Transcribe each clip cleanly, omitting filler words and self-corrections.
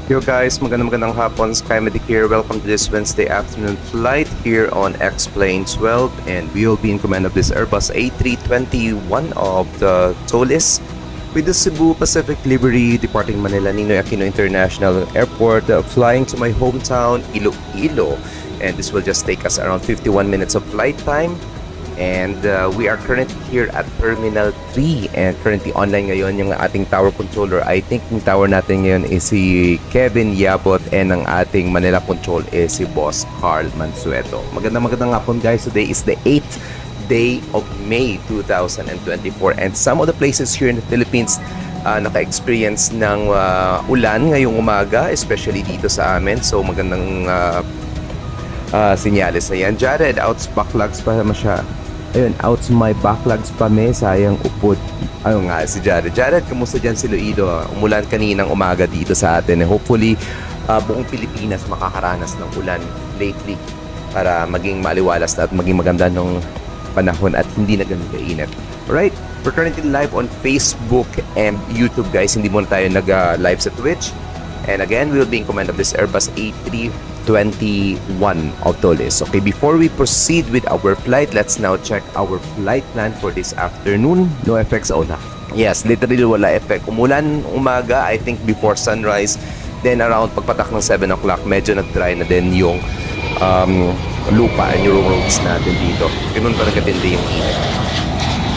Yo guys, magandang hapon. Sky Medic here. Welcome to this Wednesday afternoon flight here on X-Plane 12, and we will be in command of this Airbus A321 of the Solis with the Cebu Pacific livery departing Manila Ninoy Aquino International Airport, flying to my hometown Iloilo, and this will just take us around 51 minutes of flight time. And we are currently here at Terminal 3 and currently online ngayon yung ating tower controller. I think yung tower natin ngayon is si Kevin Yabot and ang ating Manila control is si Boss Carl Mansueto. Magandang hapon guys. Today is the 8th day of May 2024 and some of the places here in the Philippines naka-experience ng ulan ngayong umaga, especially dito sa amin. So magandang sinyalis na yan. Jared, outs backlogs pa naman siya. Ayun, outs my backlogs pa me, sayang upod. Ayun nga, si Jared. Jared, kamusta dyan si Iloilo? Umulan kaninang umaga dito sa atin. Hopefully, buong Pilipinas makakaranas ng ulan lately para maging maliwalas na at maging maganda ng panahon at hindi na ganun kainit. Alright, we're currently live on Facebook and YouTube guys. Hindi muna tayo nag-live sa Twitch. And again, we'll be in command of this Airbus A321 of Solis. Okay, before we proceed with our flight, let's now check our flight plan for this afternoon. No effects, na. Yes, literally wala effect. Umulan umaga, I think before sunrise. Then around pagpatak ng 7 o'clock, medyo nag-dry na din yung lupa and yung roads natin dito. Ganun pa nagkatindi yung init.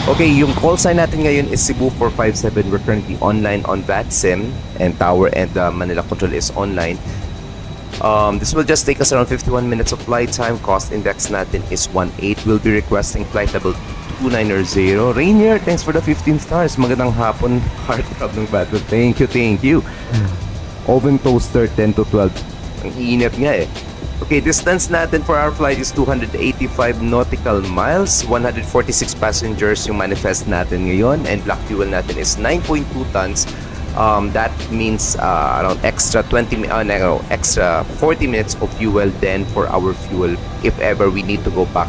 Okay, yung call sign natin ngayon is Cebu 457. We're currently online on VATSIM and tower and Manila control is online. This will just take us around 51 minutes of flight time. Cost index natin is 18. We'll be requesting flight level 2900. Rainier, thanks for the 15 stars. Magandang hapon, heartthrob ng battle. Thank you. Oven toaster 10 to 12. Ang init nga eh. Okay, distance natin for our flight is 285 nautical miles, 146 passengers yung manifest natin ngayon, and black fuel natin is 9.2 tons. That means around extra 40 minutes of fuel then for our fuel if ever we need to go back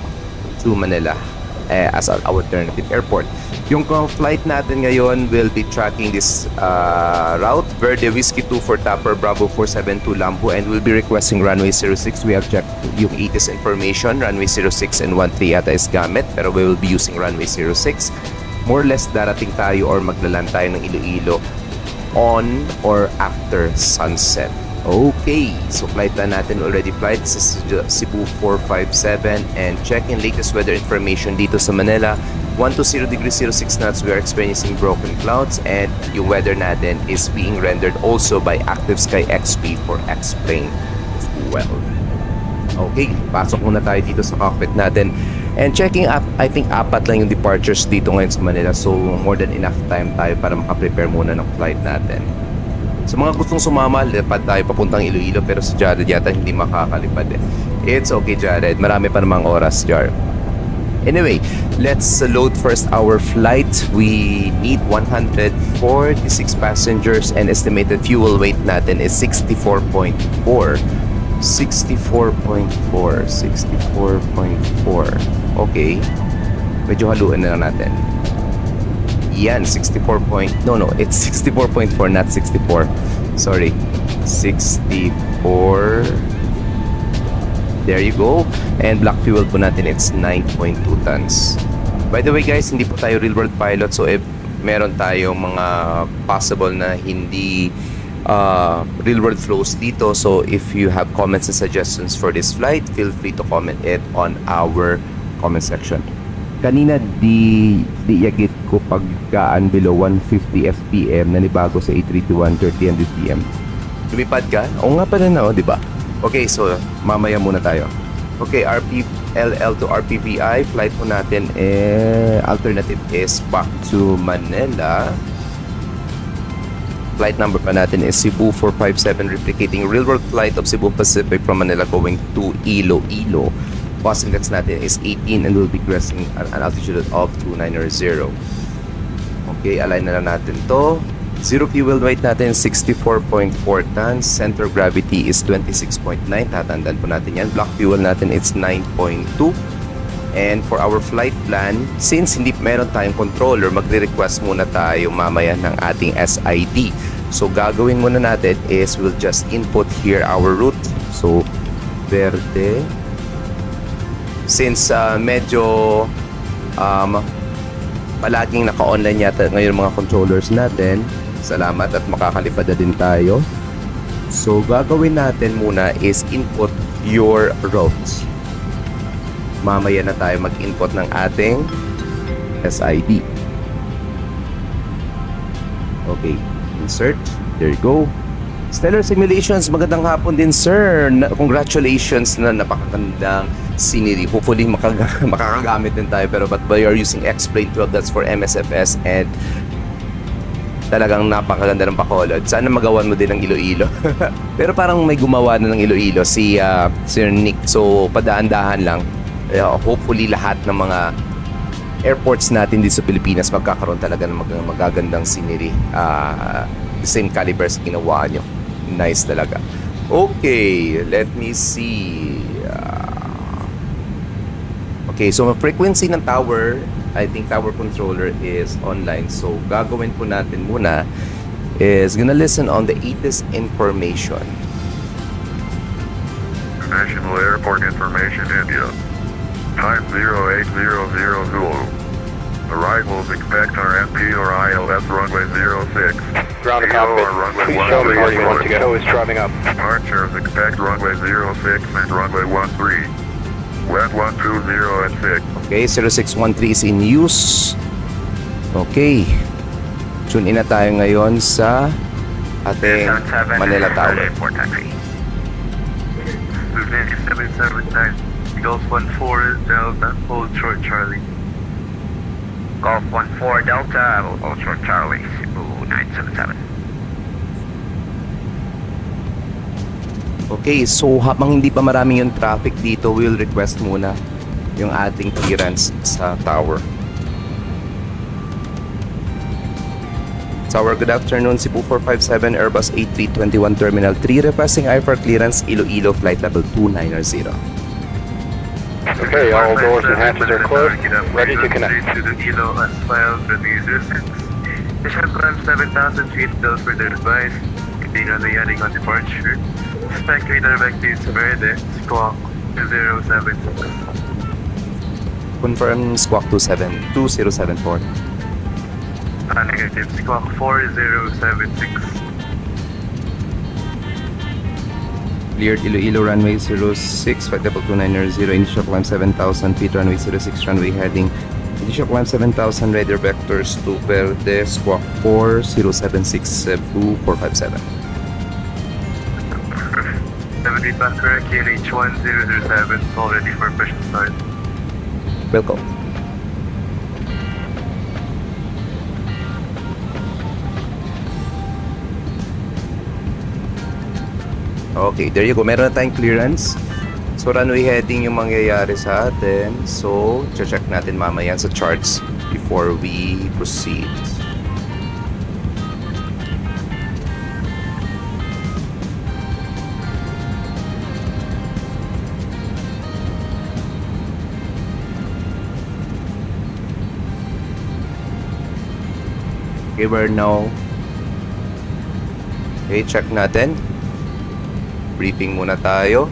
to Manila as an alternative airport. Yung flight natin ngayon will be tracking this route, Verde Whiskey 2 for Tapper, Bravo 472 Lampu, and we'll be requesting runway 06. We have checked yung ATIS information, runway 06 and 13 yata is gamit, pero we will be using runway 06. More or less darating tayo or maglaland tayo ng Iloilo on or after sunset. Okay, so flight plan natin already flight. This is Cebu 457 and check in latest weather information dito sa Manila. 120 degrees 06 knots. We are experiencing broken clouds and yung weather natin is being rendered also by Active Sky XP for X-Plane 12. Okay, pasok muna tayo dito sa cockpit natin. And checking up, I think apat lang yung departures dito ngayon sa Manila. So more than enough time tayo para makaprepare muna ng flight natin. Sa mga gustong sumama, lipad tayo papuntang Iloilo, pero si Jared yata hindi makakalipad eh. It's okay Jared, marami pa namang oras Jared. Anyway, let's load first our flight. We need 146 passengers and estimated fuel weight natin is 64.4. 64.4. Okay, medyo haluan na lang natin. Yan, 64 point... No, it's 64.4, not 64. Sorry. 64. There you go. And black fuel po natin, it's 9.2 tons. By the way guys, hindi po tayo real world pilot. So if meron tayong mga possible na hindi real world flows dito, so if you have comments and suggestions for this flight, feel free to comment it on our comment section. Kanina di yagit ko pagkaan below 150 FPM na nibago sa A321 3000 PM. Lumipad ka? Oo nga pala na, di ba? Okay, so mamaya muna tayo. Okay, RPLL to RPVI flight po natin alternative is back to Manila. Flight number pa natin is Cebu 457, replicating real world flight of Cebu Pacific from Manila going to Iloilo. Cost index natin is 18 and we'll be cresting an altitude of 2900. Okay, align na lang natin to. Zero fuel weight natin 64.4 tons. Center of gravity is 26.9. Tatandaan po natin yan. Block fuel natin it's 9.2. And for our flight plan, since hindi meron tayong controller, magre-request muna tayo mamaya ng ating SID So gagawin muna natin is we'll just input here our route. So Verde. Since medyo palaging naka-online yata ngayon mga controllers natin, salamat at makakalipad na din tayo. So gagawin natin muna is input your routes. Mamaya na tayo mag-input ng ating SID. Okay, insert. There you go. Stellar Simulations, magandang hapon din sir. Congratulations na napakagandang scenery. Hopefully makakagamit din tayo, pero but we are using X-Plane 12, that's for MSFS, and talagang napakaganda ng Bacolod. Sana magawan mo din ng Iloilo. Pero parang may gumawa na ng Iloilo si Sir Nick. So padaan-dahan lang. Hopefully lahat ng mga airports natin dito sa Pilipinas magkakaroon talaga ng magagandang scenery. The same caliber sa ginawa nyo. Nice talaga. Okay, let me see. Okay, so frequency ng tower, I think tower controller is online. So gagawin po natin muna is gonna listen on the latest information. National Airport Information India. Time 0800 Zulu. Arrivals expect RPLL runway 06. Ground cockpit. Please show me where you want to go. Is driving up. Departures expect runway 06 and runway 13. Wet 120 and 6. Okay, 0613 is in use. Okay. Tune in na tayo ngayon sa ating Manila Tower. Airport taxi. 779. Golf 14 Delta, hold short Charlie. Golf 14 Delta, hold short Charlie, Cebu 977. Okay, so habang hindi pa maraming yung traffic dito, we'll request muna yung ating clearance sa tower. Tower, good afternoon. Cebu 457 Airbus A321 Terminal 3 requesting IFR clearance Iloilo flight level 290. Okay, all doors and hatches are closed. Ready to connect. To the Ilo as filed with user 6. Mission climb 7,000 feet, built for their advice. Being on the heading on departure. Spec radar back to Verde, squawk 076. Confirm squawk 2074. Negative, squawk 4076. Cleared Iloilo runway 06, flight level 290, initial climb 7,000 feet, runway 06, runway heading, initial climb 7,000, radar vectors to Verde, squawk 4076, Cebu 457. 70 Packer, QNH 1007, all ready for push and start. Welcome. Okay, there you go. Meron na tayong clearance. So runway heading yung mangyayari sa atin. So, check natin mamaya sa charts before we proceed. Okay, we're now. Okay, check natin. Briefing muna tayo.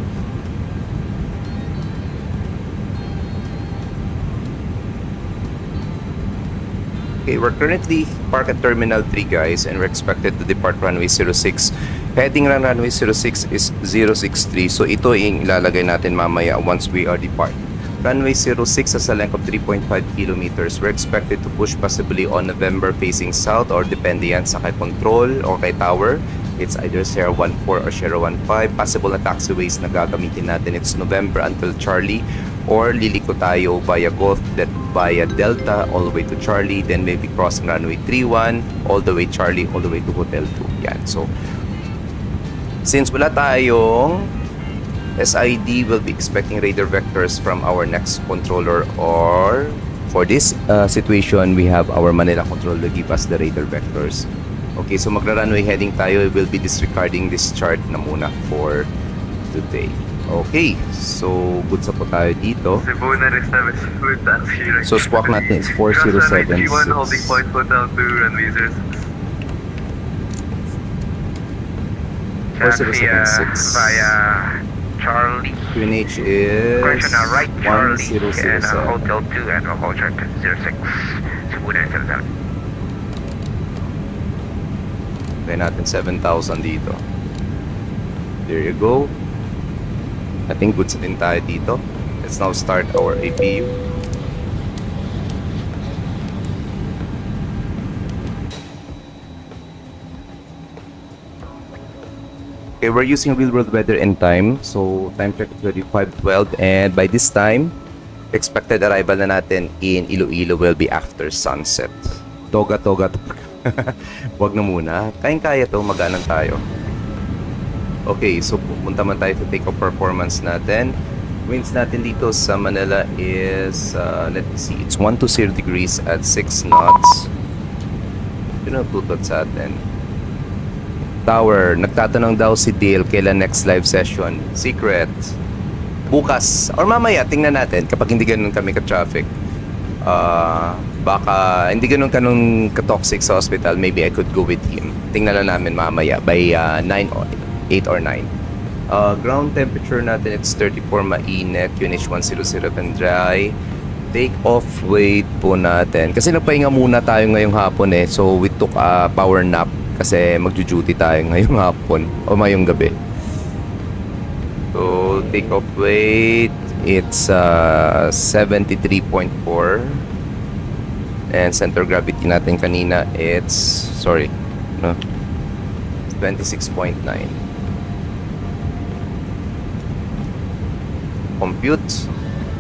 Okay, we're currently parked at Terminal 3 guys, and we're expected to depart runway 06. Heading ng runway 06 is 063. So ito yung ilalagay natin mamaya once we are depart. Runway 06 has a length of 3.5 kilometers. We're expected to push possibly on November facing south, or depende yan sa kay control or kay tower. It's either Sierra 14 or Sierra 15. Possible na taxiways na gagamitin natin. It's November until Charlie, or liliko tayo via Gulf, that via Delta all the way to Charlie, then maybe crossing runway 31 all the way Charlie all the way to Hotel 2. Yan. So since wala tayong SID, we'll be expecting radar vectors from our next controller, or for this situation we have our Manila controller to give us the radar vectors. Okay, so magra-runway heading tayo. We'll be disregarding this chart na muna for today. Okay, so good sa po tayo dito. Cebu na reserve with taxi. So squawk natin is 407. Holding point hotel 2 runway 06. taxi 4076. via Charlie. QNH is Correction, right Charlie and 1007. Hotel 2 and local check 06 Cebu 977. Try natin 7,000 dito. There you go. I think goods din tayo dito. Let's now start our APU. Okay, we're using real world weather and time. So, time check is 25:12 and by this time, expected arrival na natin in Iloilo will be after sunset. Toga. Wag na muna. Kayang-kaya to, magaan tayo. Okay, so pupunta man tayo to take off performance natin. Winds natin dito sa Manila is, let's see, it's 120 degrees at 6 knots. Yun ang tutot sa atin. Tower, nagtatanong daw si Dale kailan next live session. Secret. Bukas or mamaya, tingnan natin kapag hindi ganun kami ka-traffic. Baka hindi ganun ka-toxic sa hospital, maybe I could go with him. Tingnan lang namin mamaya by 9 or 8 or 9. Ground temperature natin, it's 34 mainit, QNH 107 dry. Take off weight po natin. Kasi nagpahinga muna tayo ngayong hapon eh. So we took a power nap kasi magjo-duty tayo ngayong hapon o ngayong gabi. So take off weight, it's 73.4. And center gravity natin kanina, it's 26.9. Compute.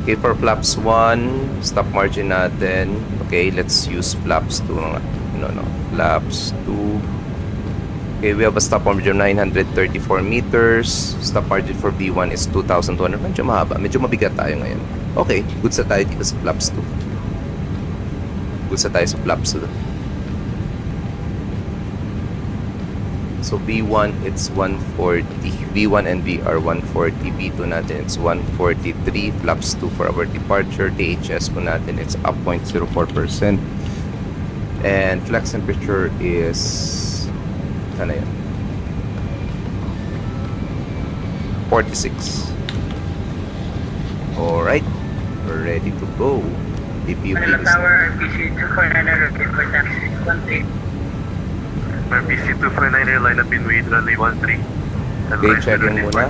Okay, for flaps 1, stop margin natin. Okay, let's use flaps 2. Flaps 2. Okay, we have a stop margin of 934 meters. Stop margin for B1 is 2,200. Medyo mahaba. Medyo mabigat tayo ngayon. Okay, good sa tayo dito sa flaps 2. Good sa tayo sa flaps 2. So B1 it's 140, B1 and B are 140, B2 natin it's 143, flaps 2 for our departure, THS po natin it's up 0.04%, and flex temperature is ano yun? 46. Alright, we're ready to go. Manila Tower, RPC 249 for taxi 13. RPC 249 line up in with runway 13. Okay, check in muna.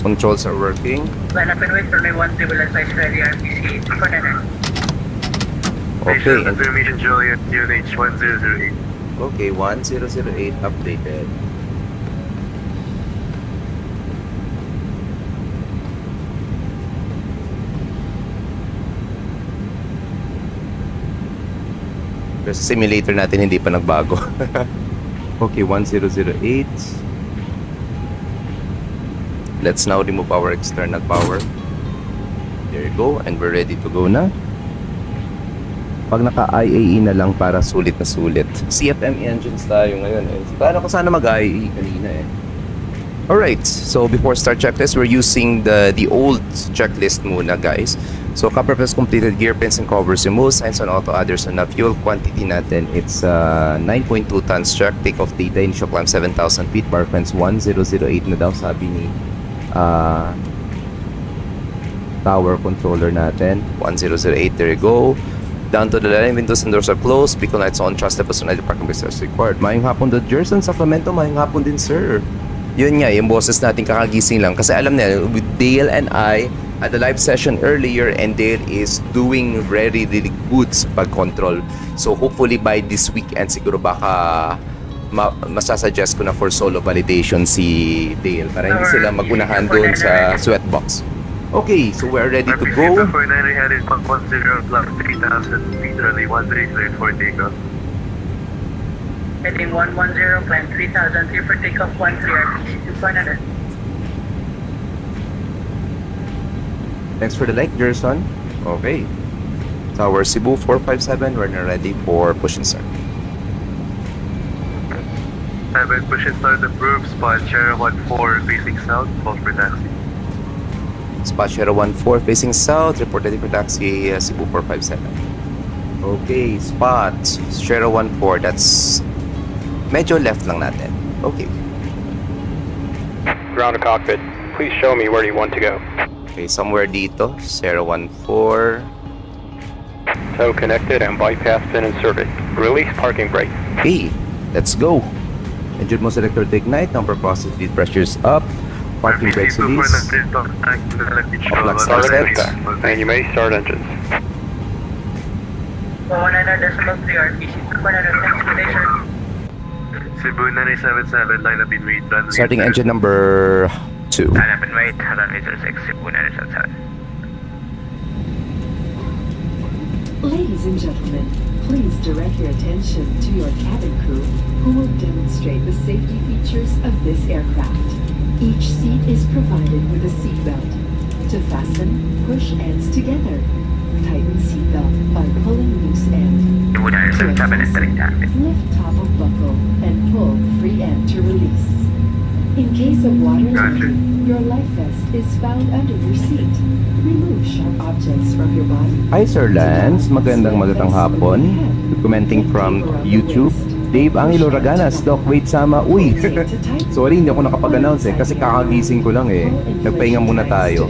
Controls are working. Line up and wait for runway 13 will advise ready RPC 249. Okay, and Information Juliet, UNH 1008. okay, 1008 updated. Pero sa simulator natin hindi pa nagbago. Okay, 1008. Let's now remove our external power. There you go, and we're ready to go na. Pag naka-IAE na lang para sulit na sulit. CFM engines tayo ngayon eh. Paano ko sana mag-IAE kanina eh. Alright, so before start checklist, we're using the old checklist muna guys. So copper plus completed gear pins and covers removed, signs on auto, others on fuel. Quantity natin, it's 9.2 tons check. Take off data, initial climb 7,000 feet, bar fence 1008 na daw sabi ni tower controller natin. 1008, there you go. Down to the line, windows and doors are closed. Beacon lights on, trust the personal parking business required. Mayong hapon the Jerson, Sacramento, mayong hapon din sir. Yun nga, yung boses natin kakagising lang. Kasi alam niya, with Dale and I, at the live session earlier, and Dale is doing really good sa pag-control. So hopefully by this weekend, siguro baka masasuggest ko na for solo validation si Dale para hindi sila magunahan doon sa sweatbox. Okay, so we're ready to go. RPC 249 headed 110 block 3,000 feet, runway 13 cleared for takeoff. Heading 110, climb 3,000, clear for takeoff 13 RPC 249. Thanks for the like, Jerson. Okay. Tower Cebu 457, we're now ready for push and start. Private push and start approved, spot Sierra 14 facing south, call for taxi. Spot Sierra 14 facing south, report ready for taxi Cebu 457. Okay, spot Sierra 14, that's medyo left lang natin. Okay. Ground to cockpit. Please show me where you want to go. Okay, somewhere dito. 014. Tow connected and bypass pin inserted. Release parking brake. Okay, let's go. Engine mode selector to ignite. Number process speed pressures up. Parking brakes release. Black star Start set. engine. And you may start engines. 100.3 RPC to 110 station. Cebu 977, line up in wait. Runway Starting 7. engine number 2. Line up and wait, runway 06, Cebu 977. Ladies and gentlemen, please direct your attention to your cabin crew who will demonstrate the safety features of this aircraft. Each seat is provided with a seatbelt. To fasten, push ends together. Tighten seatbelt by pulling loose end. Cebu To 977 entering unfasten, target. lift top of buckle and pull free end to release. In case of water Gotcha. leaking, your life vest is found under your seat. Remove sharp objects from your body. Hi Sir Lance, magandang hapon. Commenting from YouTube. Dave Angelo Raganas, Doc, wait sama. Uy, sorry hindi ako nakapag-announce kasi kakagising ko lang Nagpahinga muna tayo.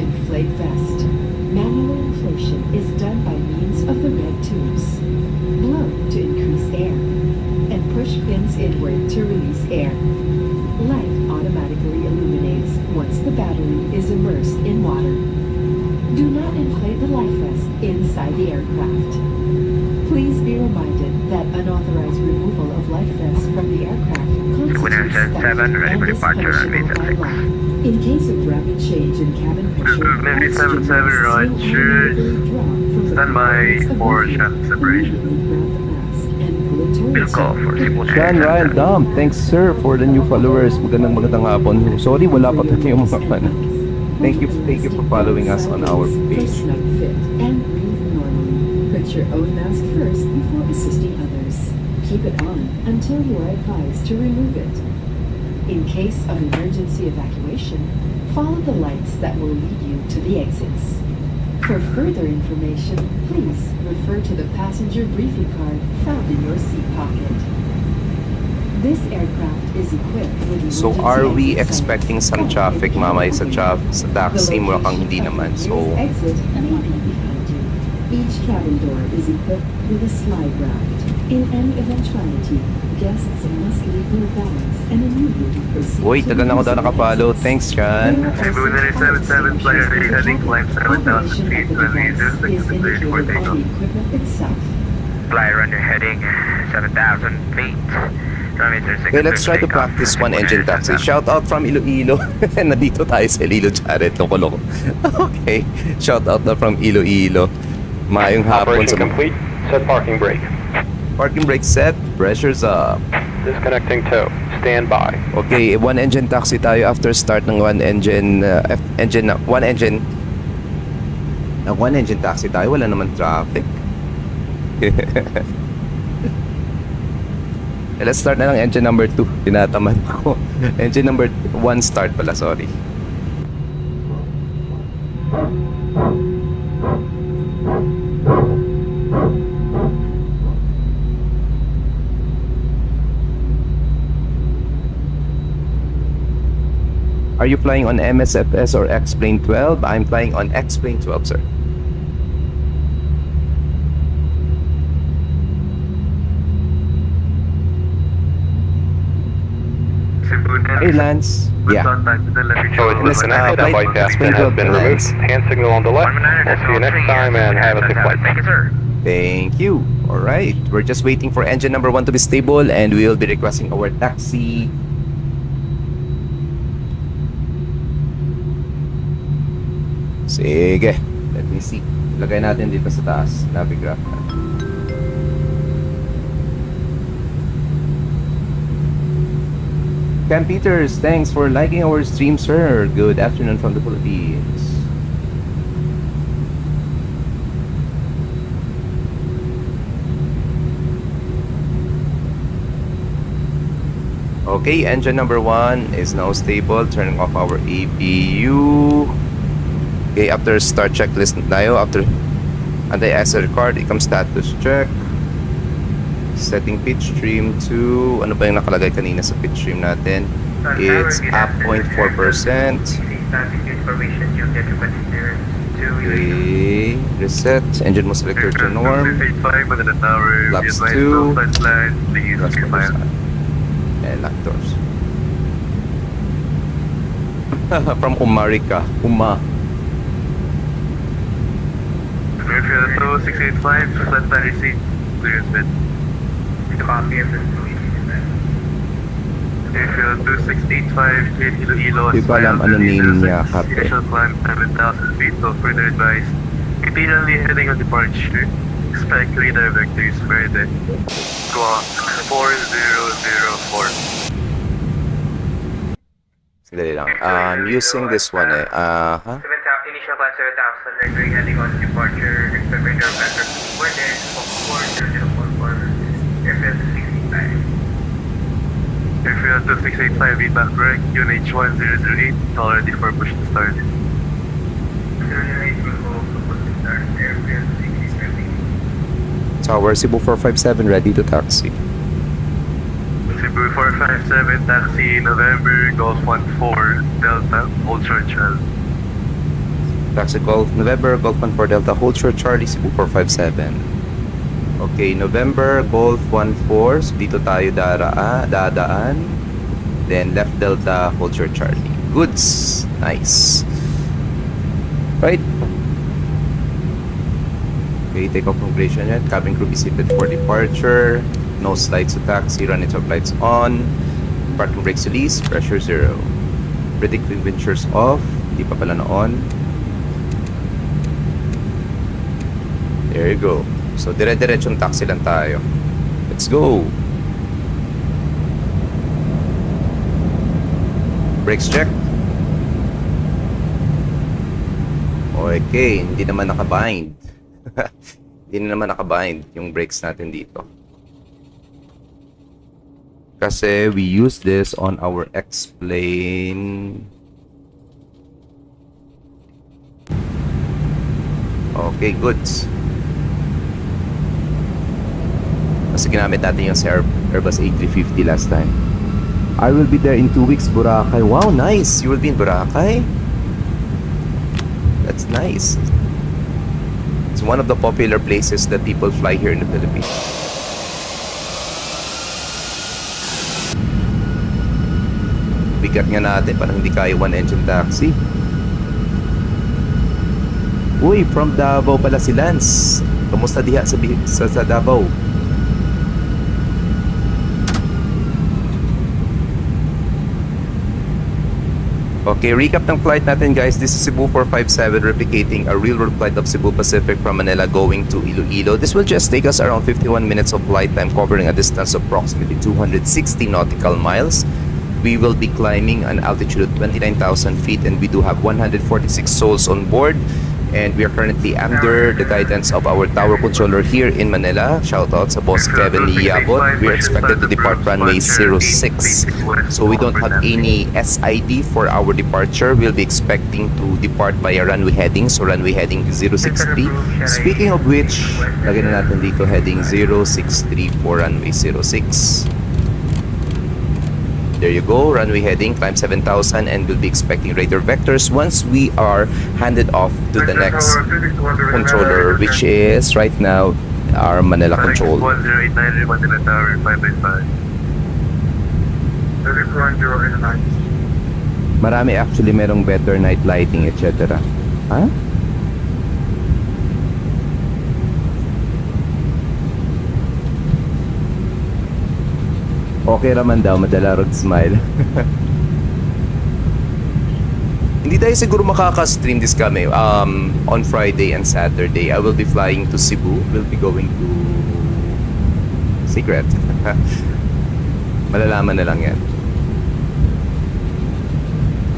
Manual inflation is done by means of the red tubes. Blow to increase air and push pins inward to release air. Light automatically illuminates once the battery is immersed in water. Do not inflate the life vest inside the aircraft. Please be reminded that unauthorized removal of life vests from the aircraft constitutes theft 7, ready for and is departure, runway punishable by 76. law. In case of rapid change in cabin pressure, Maybe oxygen 77 masks right, will sure. automatically drop from the Stand by compartments of for the seat. shot separation. Immediately grab the mask and pull it towards Bill call you. for Cebu Sean Ryan 977. Dom, thanks sir for the new followers. Magandang hapon. Sorry, wala pa tayo yung mga fan. Thank you for following us on our page. Snug fit and breathe normally. Put your own mask first before assisting others. Keep it on until you are advised to remove it. In case of emergency evacuation, follow the lights that will lead you to the exits. For further information, please refer to the passenger briefing card found in your seat pocket. This aircraft is equipped with So emergency are we exit expecting signs some found traffic in the mamaya sa cabin. sa taxi? Mukhang hindi naman. So Exit may be behind you. Each cabin door is equipped with a slide raft. In any eventuality, guests must leave their bags and immediately proceed Uy, to tagal na ako the daw nakapalo. exits. Thanks, Chan. Cebu 977, flyer heading climb 7,000 feet, runway 06, Is cleared for indicated takeoff. on the equipment itself. Fly runway heading 7,000 feet. Runway 06. Okay, let's try to practice one engine taxi. Shout out from Iloilo. Nandito tayo sa Iloilo, Jared. Loko-loko. Okay, shout out na from Iloilo. Mayong hapon Operation sa complete. Set parking brake. parking brake set. Pressure's up. Disconnecting tow. Stand by. Okay, one engine taxi tayo after start ng one engine taxi tayo. Wala naman traffic. Let's start na lang engine number 2. Tinatamad ko. Engine number 1 start pala, sorry. Are you flying on MSFS or X-Plane 12? I'm flying on X-Plane 12, sir. Cebu Hey, Lance. Yeah. Contact with the left So it's Listen, disconnected and flight bypass explain pin to has been Lance. removed. Hand signal on the left. 1 We'll see you next time and have a safe flight. Thank you, sir. Thank you. All right. We're just waiting for engine number 1 to be stable and we will be requesting our taxi. Sige. Let me see. Lagay natin dito sa taas. Navigraph natin. Cam Peters, thanks for liking our stream, sir. Good afternoon from the Philippines. Okay, engine number 1 is now stable. Turning off our APU. Okay, after start checklist tayo. After anti-access record, ikam status check. Setting pitch stream to, ano ba yung nakalagay kanina sa pitch stream natin? It's up 0.4%. Information you'll get to consider to Okay, reset. Engine mo selector to norm. 685 within the tower. Flaps Be advised, 2. no flight line. Please Thrust be reverse. mindful. And lock doors. From Umarika. Uma. Airfield 2685, flight line receipt. Clearance bid. copy of the Airfield 2685, clear Iloilo. Di ko alam ano name niya, Kape. Initial climb 7,000 feet, so further advised. Repeatedly heading on departure. Expect radar vectors further. Squawk 4004. Sandali lang. I'm using this one eh. Initial climb 7,000, rendering heading on departure, expect radar vector further, 4004, airfield 685. Airfield 2685, feedback correct. UNH 1008, all ready for push to start. 08 will go to push to start, airfield 685. Tower Cebu 457 ready to taxi. Cebu 457, taxi November, Golf 14, Delta, hold short child. Taxi Golf November Golf 14 Delta hold short Charlie Cebu 457. Okay, November Golf 14. So dito tayo dadaan. Then left Delta hold short Charlie. Goods. Nice. Right. Okay, take off configuration yet. Cabin crew be seated for departure. No slides to taxi. Run its lights on. Parking brakes release. Pressure 0. Predict windchers off. Hindi pa pala na on. There you go. So, dire-diretsong taxi lang tayo. Let's go! Brakes check. Okay, hindi naman nakabind. Hindi naman nakabind yung brakes natin dito. Kasi we use this on our X-plane. Okay, goods. Kasi ginamit natin yung sa Airbus A350 last time. I will be there in 2 weeks, Boracay. Wow, nice! You will be in Boracay? That's nice. It's one of the popular places that people fly here in the Philippines. Bigat nga natin, parang hindi kaya one-engine taxi. Uy, from Davao pala si Lance. Kamusta diha sa Davao? Okay, recap ng flight natin guys. This is Cebu 457 replicating a real-world flight of Cebu Pacific from Manila going to Iloilo. This will just take us around 51 minutes of flight time covering a distance of approximately 260 nautical miles. We will be climbing an altitude of 29,000 feet and we do have 146 souls on board. And we are currently under the guidance of our tower controller here in Manila. Shoutout sa boss Kevin Yabot. We are expected to depart runway 06. So we don't have any SID for our departure. We'll be expecting to depart via runway heading. So runway heading 063. Speaking of which, lagyan na natin dito heading 063 for runway 06. There you go, runway heading, climb 7,000 and we'll be expecting radar vectors once we are handed off to the next controller, which is right now our Manila control. 1089, Manila Tower, 585. Marami actually merong better night lighting, etc. Ha? Okay raman daw, madala rog smile. Hindi tayo siguro makaka-stream this kami on Friday and Saturday. I will be flying to Cebu. We'll be going to Secret. Malalaman na lang yan.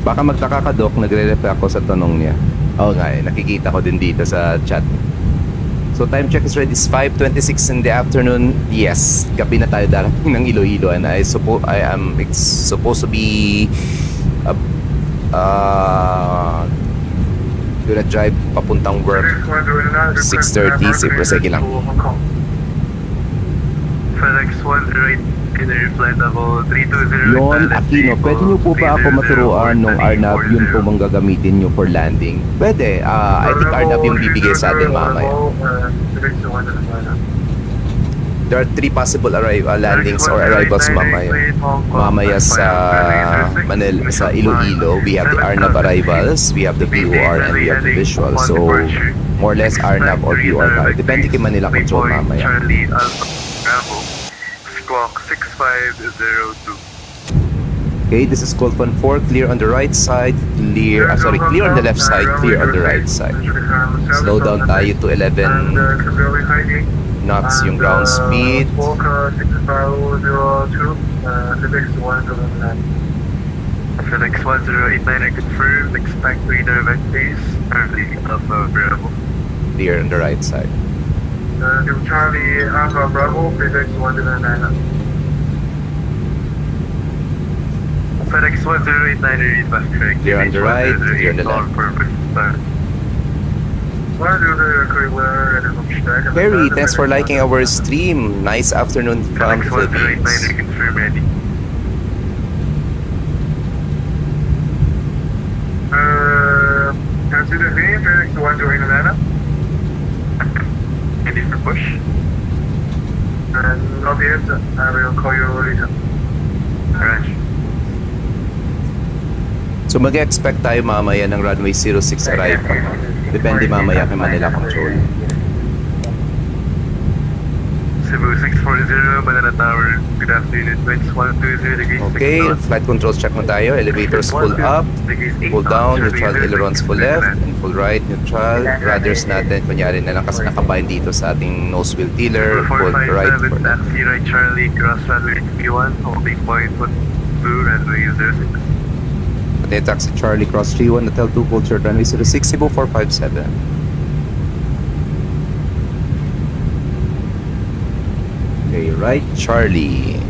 Baka magtaka ka, Doc, nagre-reply ako sa tanong niya. Oo nga eh, nakikita ko din dito sa chat. So time check is ready. It's 5:26 in the afternoon. Yes, gabi na tayo darating ng Iloilo and it's supposed to be gonna drive papuntang work 6:30. Sige lang. FedEx 108 itinerary flight level 320. Yon, Aquino, pwede nyo po ba ako maturuan nung Arnab yun po mang gagamitin nyo for landing? Pwede, I think Arnab yung bibigay sa atin mamaya. There are 3 possible landings or arrivals mamaya sa Manila, sa Iloilo. We have the Arnab arrivals, we have the VOR, and we have the visual. So, more or less Arnab or VOR tayo. Depende kay Manila Control mamaya. Charlie Alpha Bravo, squawk 6502. Okay, this is Colfon 4, clear on the right side, clear on the left side, clear on the right side. Slow down tayo to 11 knots yung ground speed. FedEx 1089 confirmed, expect redirect base, Charlie Alpha Bravo. Clear on the right side. Charlie Alpha Bravo, FedEx 1089. FedEx 1089 read back correct. Clear on the right, clear on the left. Perry, thanks for liking our stream. Nice afternoon from the Philippines. Confirm ready. Consider me, FedEx 1089. Ready for push? Not yet, I will call you later. Arrange. So mag-expect tayo mamaya ng runway 06 arrival. Depende mamaya kay Manila Control. Cebu 640, Manila Tower. Good afternoon, winds 120 degrees. Okay, flight controls check mo tayo. Elevators full up, full down, neutral ailerons full left, and full right, neutral. Rudders natin, kunyari na lang kasi nakabind dito sa ating nose wheel tiller. Full right, full left. Taxi right Charlie, cross runway P1, holding point 12, runway 06. At taxi Charlie, cross 31, Hotel 2, hold short runway 06, Cebu 457. Okay, right Charlie.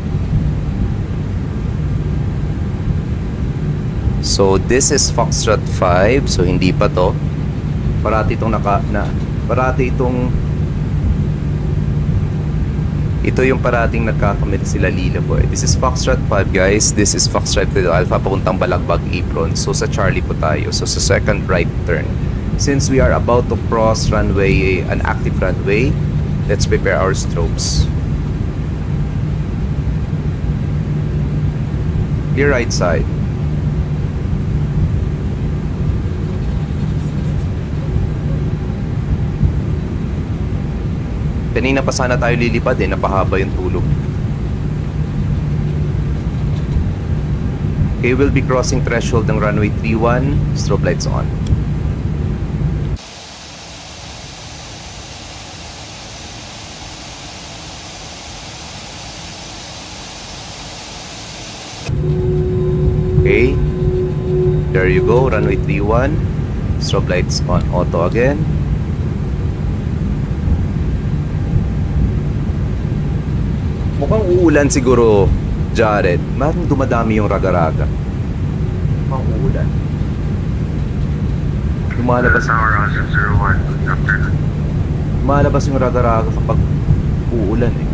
So this is Foxtrot 5, so hindi pa to. Parati itong ito yung parating nagkakamit sila Lila Boy. This is Foxtrot 5 guys. This is Foxtrot Kilo Alpha papuntang Balagbag Apron. So sa Charlie po tayo. So sa second right turn. Since we are about to cross runway, an active runway, let's prepare our strobes. Clear right side. Kanina pa sana tayo lilipad napahaba yung tulog. Okay, we'll be crossing threshold ng runway 31, strobe lights on. Okay, there you go, runway 31, strobe lights on, auto again. Mukhang uulan siguro, Jared. Maring dumadami yung raga-raga. Mukhang uulan. Lumalabas yung raga-raga kapag uulan eh.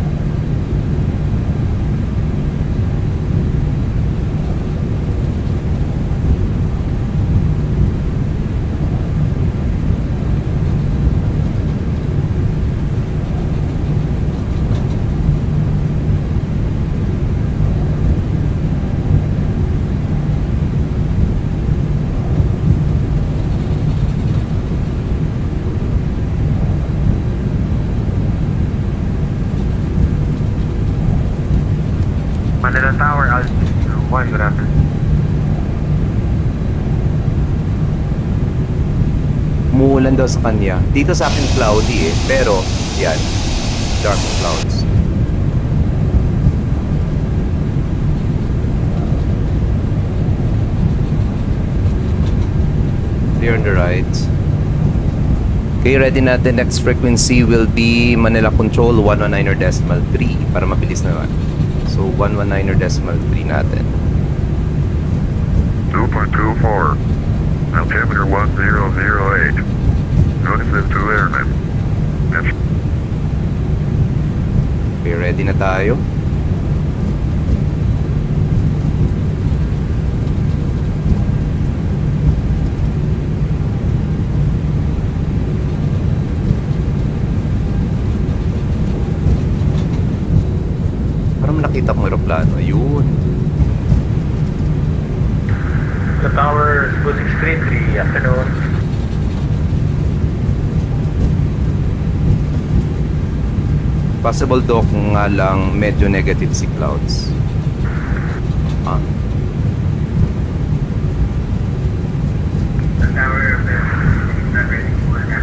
Manila Tower, altitude 1, good afternoon. Umuulan daw sa kanya. Dito sa akin cloudy eh. Pero, yan. Dark clouds. Clear on the right. Okay, ready na. The next frequency will be Manila Control 119 or decimal 3 para mabilis naman. So 119 or decimal 3 natin. 2.24. Altimeter 1008. Notice to airmen. Okay, ready na tayo. Parang nakita kong aeroplano. Ayun. The tower, Cebu 633, afternoon. Possible daw kung nga lang medyo negative si clouds. Ah. The tower of the not ready for that.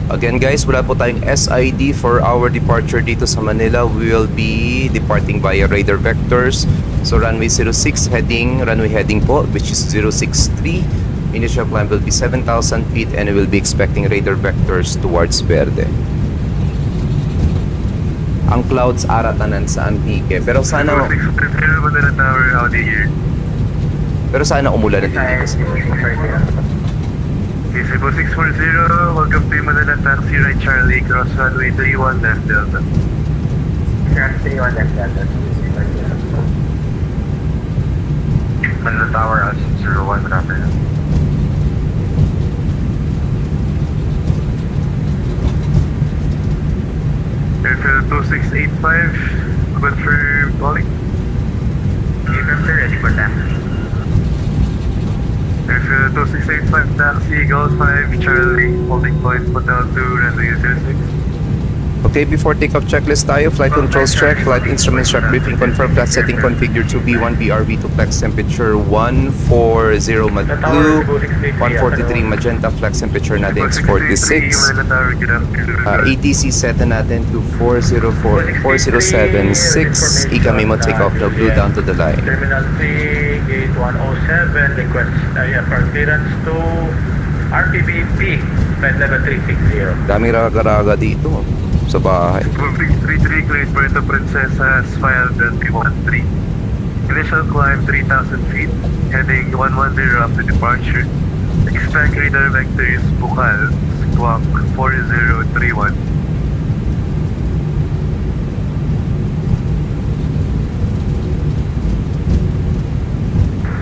Again guys, wala po tayong SID for our departure dito sa Manila. We will be departing via radar vectors. So runway 06 runway heading po, which is 063. Initial climb will be 7,000 feet and we will be expecting radar vectors towards Verde. Ang clouds aratanan sa Antique. Pero sana Manila Tower, Audi here. umulan na din dito sa Okay, Cebu 640, welcome to Manila Taxi, right Charlie, cross runway 31, left Delta. Cross 31 left Delta. Manila Tower, 01, rapid. Airfield 2685, confirm calling. Confirm sir, ready for taxi. Airfield 2685, taxi, Golf 5, Charlie, holding point, Hotel 2, runway 06. Okay, before takeoff checklist tayo, flight controls check, flight instruments check, briefing confirm, flight setting configure 2B1, BRV2, flex temperature 140 blue, 143 magenta, flex temperature natin is 46. Manila Tower, good afternoon. ATC set na natin to 4076, Ikamimo take off the blue down to the line. Terminal 3, gate 107, request IFR clearance to RPVI, flight level 360. Daming raga-raga dito sa bahay. Moving 33, cleared Puerto Princesas, file 13. Initial climb 3,000 feet, heading 110 after departure. Expect radar vectors Bukal, squawk 4031.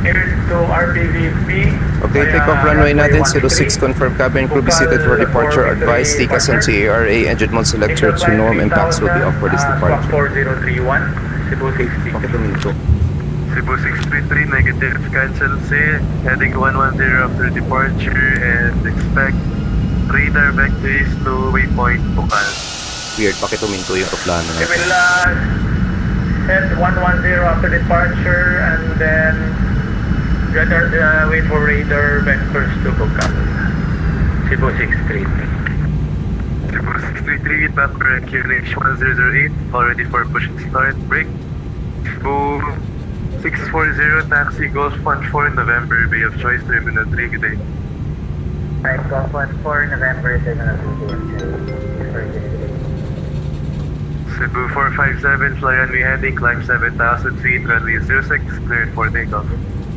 Here to RPVI. Okay, takeoff runway natin, 06 confirm cabin crew be seated for departure, advice, take us on CARA, engine mode selector to norm, impacts will be off for this departure. 4031, Cebu 60. Bakit tuminto? Cebu 633, negative, cancel say, heading 110 after departure, and expect radar vectors to waypoint Bukal. Weird, bakit tuminto yung aeroplano We natin? will head 110 after departure and then wait for radar vectors to Bukal. Cebu 633. Cebu 633, back correct, QNH 1008, already for push and start, brake. Cebu 640, taxi, Golf 14, November, Bay of Choice, Terminal 3, good day. Right, Golf 14, November, Terminal 2, Cebu 457, fly runway heading, climb 7,000 feet, runway 06, cleared for takeoff.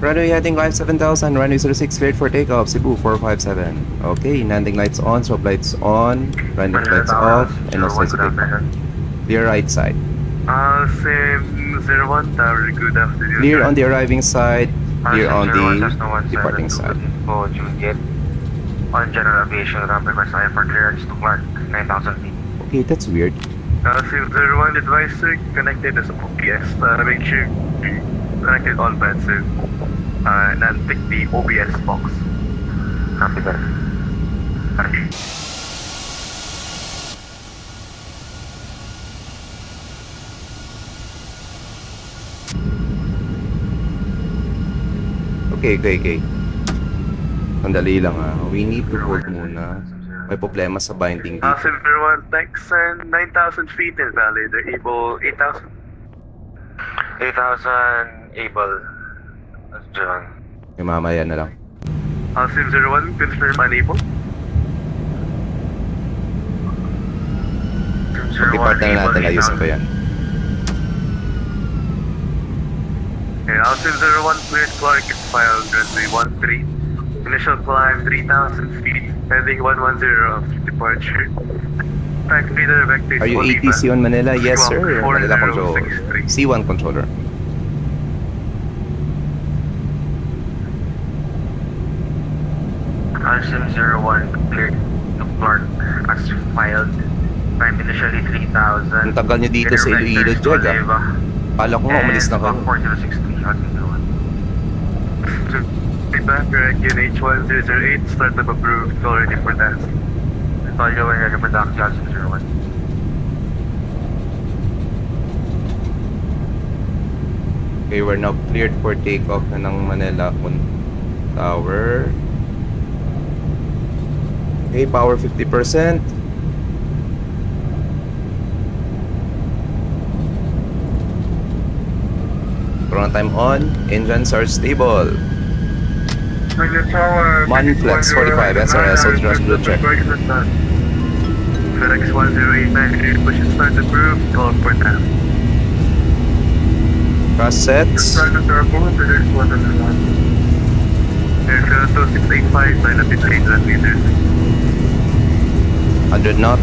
Runway heading climb 7,000, runway 06 cleared for takeoff, Cebu 457. Okay, landing lights on, strobe lights on, landing lights off, and also lights takeoff. Clear right side. Same 01 Tower, good afternoon. Clear on the arriving side, clear on the departing side. Oh, Juliet. On general aviation, ramp request IFR clearance to Clark, 9,000 feet. Okay, that's weird. Same 01 advisor, connected as OBS. Make sure connected all bands and tick the OBS box. Copy that. Okay. Sandali lang ah. We need to hold muna. May problema sa binding dito. Same 01 Texan, 9,000 feet invalid. They're able 8,000. 8,000 able. That's John. Okay, mamaya na lang. Same 01, confirm unable. Pag-depart na natin, ayusin ko yan. Okay, Alcim 01 cleared Clark, it's filed runway 13. Initial climb 3,000 feet, Heading 110 after departure. Track leader vector is Are you Oliva. ATC on Manila? Yes, Squawk sir. Manila control. 4063. C1 controller. RSIM 01 cleared to Clark as filed. Time initially 3,000. Ang tagal niyo dito sa Iloilo, Jag, ah. Kala ko nga umalis na kayo. 4063 on the one. Feedback direct UNH 1008, startup approved, call ready for task. Call you when ready for dock, RSIM 01. Okay, we're now cleared for takeoff na ng Manila Tower. Okay, power 50%. Corona time on. Engines are stable. Manflex 45 SRS Ultras Blue check. FedEx 1089, push and start approved, call for task. Cross sets. Airfield 2685, 9 up 8 meters. 100 knots.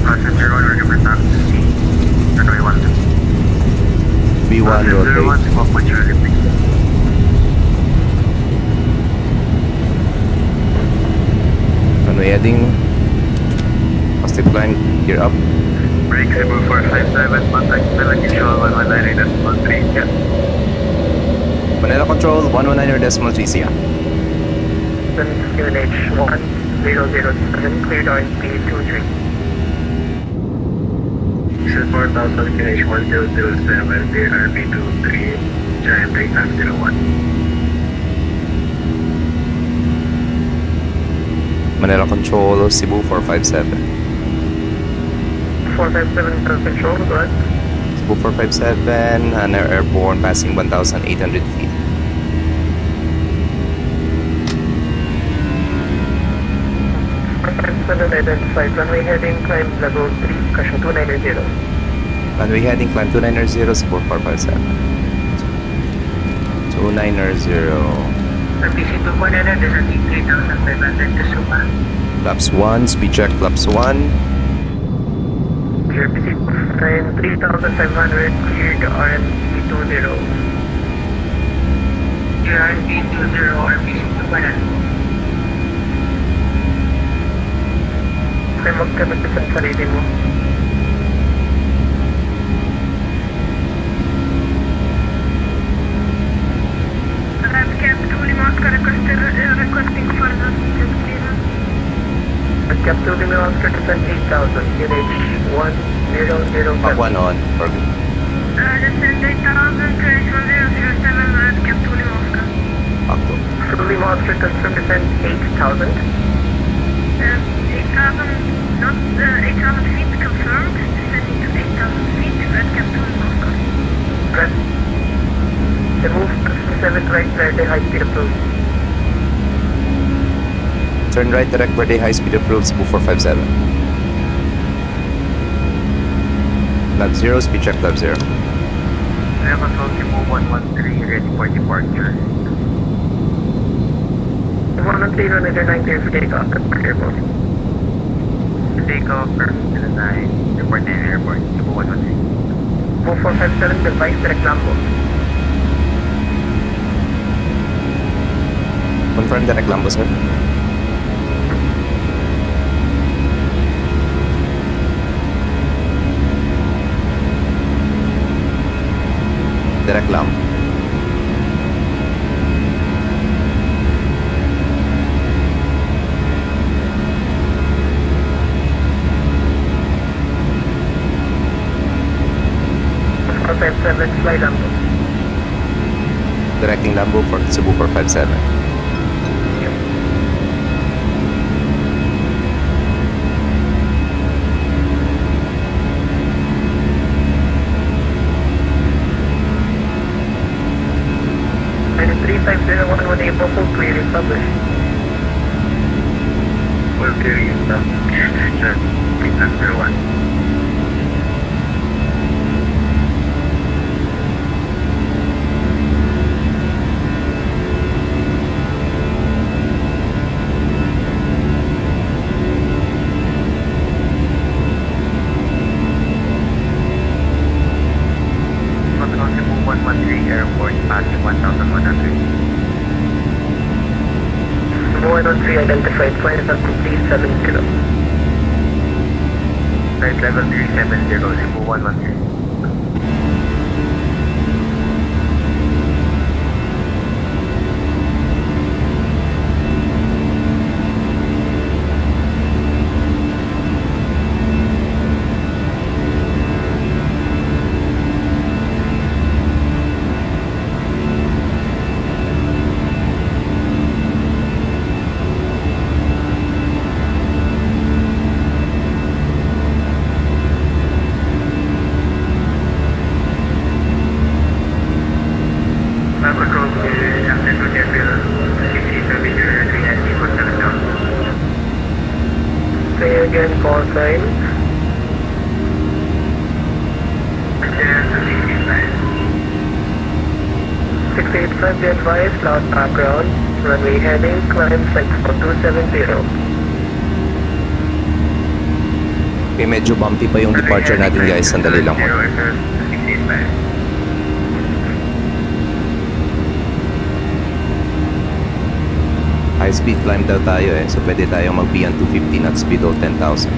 RSIM 01 ready for dock. Runway 12. B1 rotate. Squawk 1 Charlie, please. Runway heading. Positive climb. Gear up. Break Cebu 457, contact Manila Control 119.3, yeah. Manila Control 119.3 siya. UNH 1007, cleared RSP 23. Set 4000, UNH 1007, clear RP23, giant break time 01. Manila Control Cebu 457. 457 control, go ahead. Cebu 457, Hana Airborne passing 1,800 feet. Identified runway heading, climb level 3, cushion 290. Runway heading, climb 290, Cebu 457. 290. RPC 2 descending 3,500 to Supa. Flaps 1, speed check flaps 1. RPC 3,500, cleared RNP 20. RNP 20, RPC 2 Kaya magkamit sa sarili mo. Cap 2 Lima Oscar requesting further details clearance. At Cap 2 Lima Oscar descend 8,000, UNH 1007. Pag 1 on. For Descend 8,000 to H1007 at Cap 2 Lima Oscar. Pag 2. 2 Lima Oscar confirm descend 8,000. 8,000, not 8,000 feet confirmed. Descending to 8,000 feet at Cap 2 Lima Oscar. Press. The move to 7 right there, the high speed approved. Turn right direct Verde high speed approved Cebu 457. Lab 0, speed check lab 0. Manila Control Cebu 113 ready for departure. 113 on either 9 clear for takeoff at Park Airport. Takeoff from Manila 9, report 9 airport, Cebu 113. Move 457, device direct Lambo. Confirm direct Lambo, sir. Direct Lambo. Fly Lambo. Directing Lambo for Cebu 457. And 35011 April full clear is published. Full clear is done. Check. Big number 1. identified flight level 370. Flight level 370, Cebu 113. Control after 2 April 60 meter entry for 7,000. Say again, call sign. Then 685. 685, be advised, loud background. Runway heading, climb flight for 270. Okay, medyo bumpy pa yung departure natin guys. Sandali lang mo. 685. High speed climb daw tayo eh. So pwede tayong mag-beyond 250 knots below 10,000.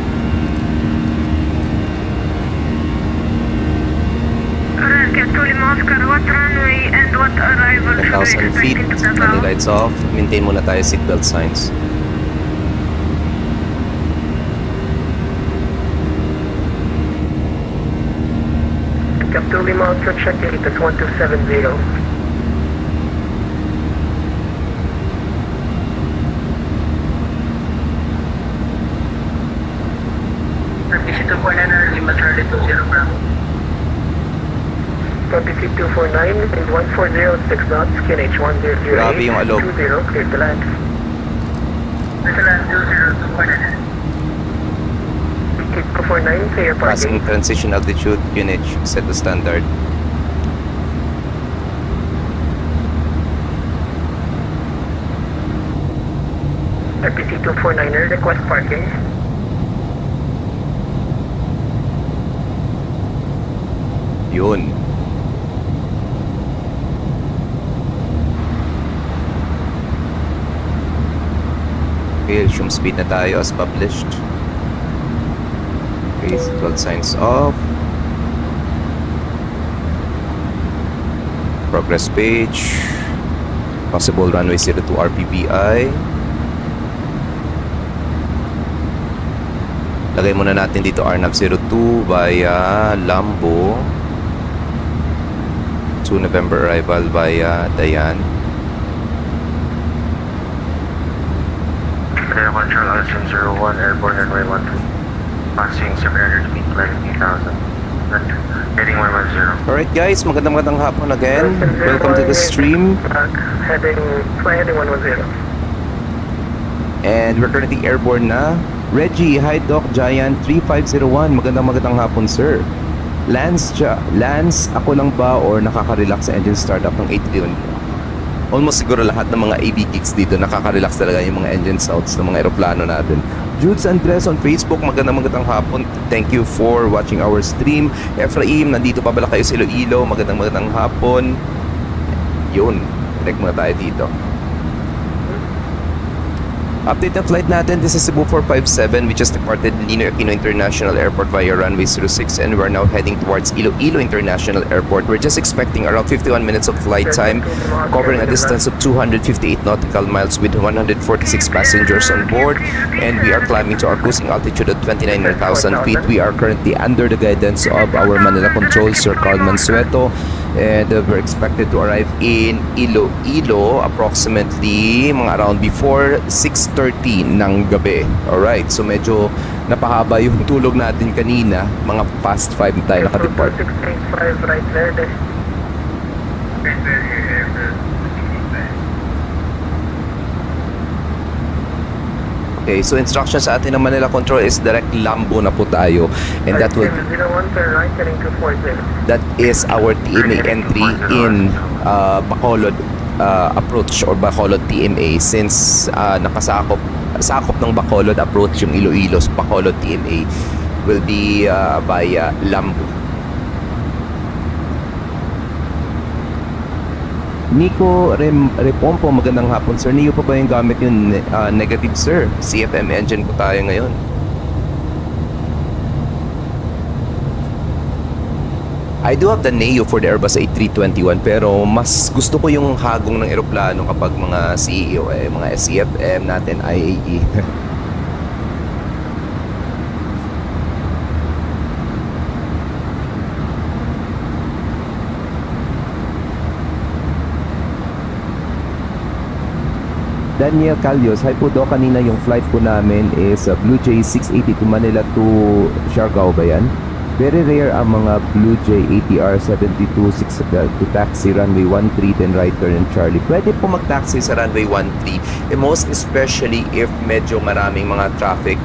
Captain Lima Oscar, what runway and what arrival 10,000 feet. Running lights off. Maintain muna tayo seatbelt signs. Captain Lima Oscar, check it, it's 1270. Visit 249 Lima Charlie 20 Bravo. Property 249 and 1406 knots, QNH 1008. Grabe yung alog. 20, clear to land. Nasa land 20249. Keep 249, clear Passing parking. transition altitude, QNH, set the standard. RPC 249er, request parking. Yun. Okay, resume speed na tayo as published. Okay, seatbelt signs off. Progress page. Possible runway 02 RPVI. Lagay muna natin dito RNAV 02 via Lambo. 2 November arrival via Dayan. Air Control Alcin 01, Airborne Runway 13. Passing 700 feet, climbing 8,000. Heading 110. Alright guys, magandang hapon again. Welcome to the stream. Fly heading 110. And we're currently airborne na. Reggie, hi Doc Giant 3501. Magandang hapon sir. Lance, ako lang ba or nakaka-relax sa engine startup ng 81? Almost siguro lahat ng mga AV geeks dito nakaka-relax talaga yung mga engine sounds ng mga eroplano natin. Judes Andres on Facebook, magandang hapon. Thank you for watching our stream. Ephraim, nandito pa bala kayo sa Iloilo, magandang hapon. Yun, connect muna tayo dito. Update ng flight natin, this is Cebu 457. We just departed Nino Aquino International Airport via runway 06 and we're now heading towards Iloilo International Airport. We're just expecting around 51 minutes of flight time, covering a distance of 258 nautical miles with 146 passengers on board, and we are climbing to our cruising altitude at 29,000 feet. We are currently under the guidance of our Manila control, Sir Carl Mansueto, and we're expected to arrive in Iloilo approximately mga around before 6:30 ng gabi. Alright, so medyo napahaba yung tulog natin kanina, mga past 5 tayo nakadepart. 685 right there. Okay, so instruction sa atin ng Manila Control is direct Lambo na po tayo, and that will 01 turn right heading 240. that is our TMA entry in Bacolod approach or Bacolod TMA, since sakop ng Bacolod approach yung Iloilo, so Bacolod TMA will be via Lambo. Nico Repompo, magandang hapon sir. Niyo pa ba yung gamit yung negative sir? CFM engine po tayo ngayon. I do have the Neo for the Airbus A321 pero mas gusto ko yung hagong ng eroplano kapag mga CEO mga CFM natin, IAE. Daniel Calios, hi po do, kanina yung flight po namin is Blue Jay 680 to Manila to Siargao ba yan? Very rare ang mga Blue Jay ATR 72 to taxi runway 13 then right turn and Charlie. Pwede po mag-taxi sa runway 13 and most especially if medyo maraming mga traffic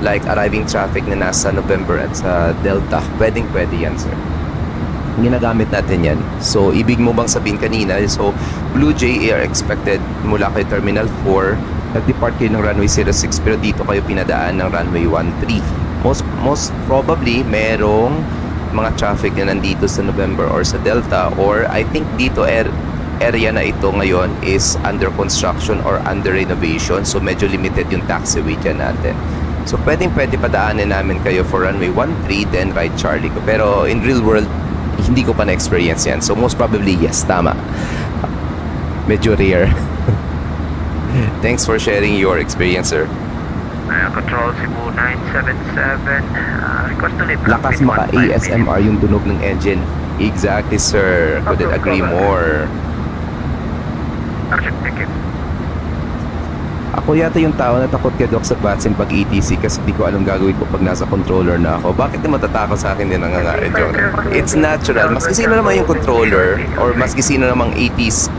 like arriving traffic na nasa November at sa Delta. Pwede yan sir. Ginagamit natin yan. So, ibig mo bang sabihin kanina, so, Blue Jay are expected mula kay Terminal 4, nag-depart kayo ng runway 06, pero dito kayo pinadaan ng runway 13. Most probably, merong mga traffic na nandito sa November or sa Delta, or I think dito area na ito ngayon is under construction or under renovation, so medyo limited yung taxiway dyan natin. So, pwede padaanin namin kayo for runway 13, then right Charlie ko. Pero in real world, hindi ko pa na-experience yan. So, most probably, yes, tama. Medyo rare. Thanks for sharing your experience, sir. Control Cebu 977. Request to leave. Lakas maka ASMR yung tunog ng engine. Exactly, sir. Couldn't agree more. Action, thank you. Ako yata yung tao na takot kay Doc sa VATSIM pag ETC kasi di ko alam gagawin ko pag nasa controller na ako. Bakit di matatakot sa akin din ang It's natural. Maski sino naman yung controller or maski sino namang 80s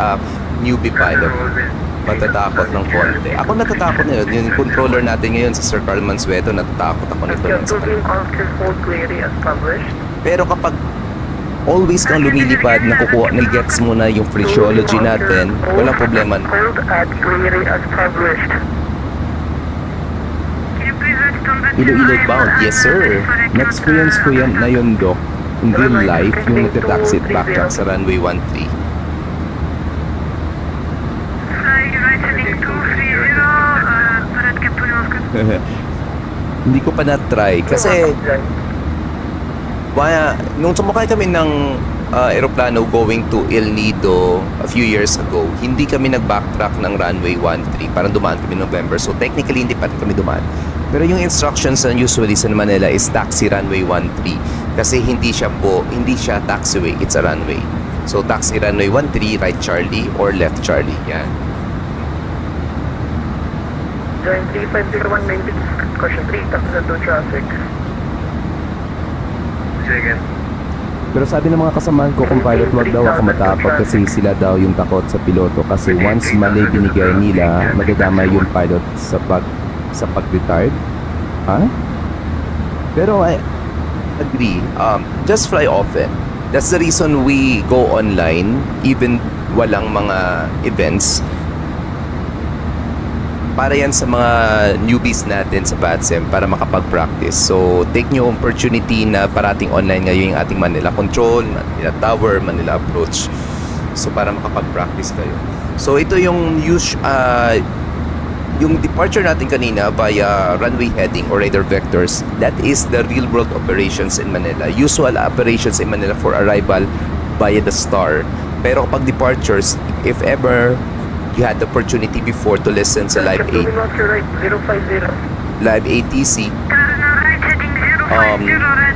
newbie pilot, matatakot ng konti. Ako natatakot na yun. Yung controller natin ngayon sa Sir Carl Mansueto, natatakot ako nito. Pero kapag always kang lumilipad, nakukuha, na-gets mo na yung physiology natin, walang problema. Iloilo bound, yes sir. Na-experience ko yan na yun, Doc, in real life, yung nagka-taxi backtrack sa runway 13. Hindi ko pa na-try kasi nung sumakay kami ng aeroplano going to El Nido a few years ago, hindi kami nag-backtrack ng runway 13. Parang dumaan kami November. So technically, hindi pa rin kami dumaan. Pero yung instructions na usually sa Manila is taxi runway 13. Kasi hindi siya taxiway, it's a runway. So taxi runway 13, right Charlie or left Charlie. Yan. Join 3501 main beach, caution 3, taxi to traffic. Sige. Pero sabi ng mga kasamahan ko kung pilot, wag daw ako matapag kasi sila daw yung takot sa piloto kasi once mali binigay nila, madadamay yung pilot sa pag-retard. Ha? Pero I agree. Just fly often. That's the reason we go online even walang mga events. Para yan sa mga newbies natin sa VATSIM para makapag-practice. So, take nyo opportunity na parating online ngayon yung ating Manila Control, Manila Tower, Manila Approach. So, para makapag-practice kayo. So, ito yung yung departure natin kanina via runway heading or radar vectors. That is the real-world operations in Manila. Usual operations in Manila for arrival via the star. Pero kapag departures, if ever you had the opportunity before to listen sa Live 8 Live ATC,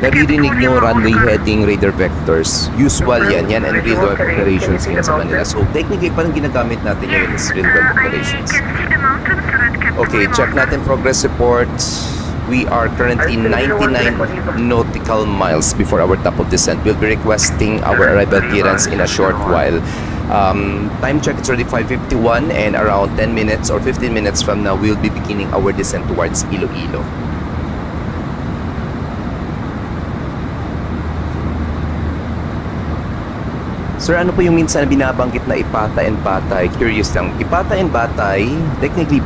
naririnig nyo runway heading radar vectors. Usual yan and real world operations yan sa Manila. So technically parang ginagamit natin ngayon is real world operations. Okay, check natin progress reports. We are currently 99 nautical miles before our top of descent. We'll be requesting our arrival clearance in a short while. Time check, it's already 5:51 and around 10 minutes or 15 minutes from now, we'll be beginning our descent towards Iloilo. Sir, ano po yung minsan binabanggit na Ipata and Batay? Curious lang. Ipata and Batay, technically,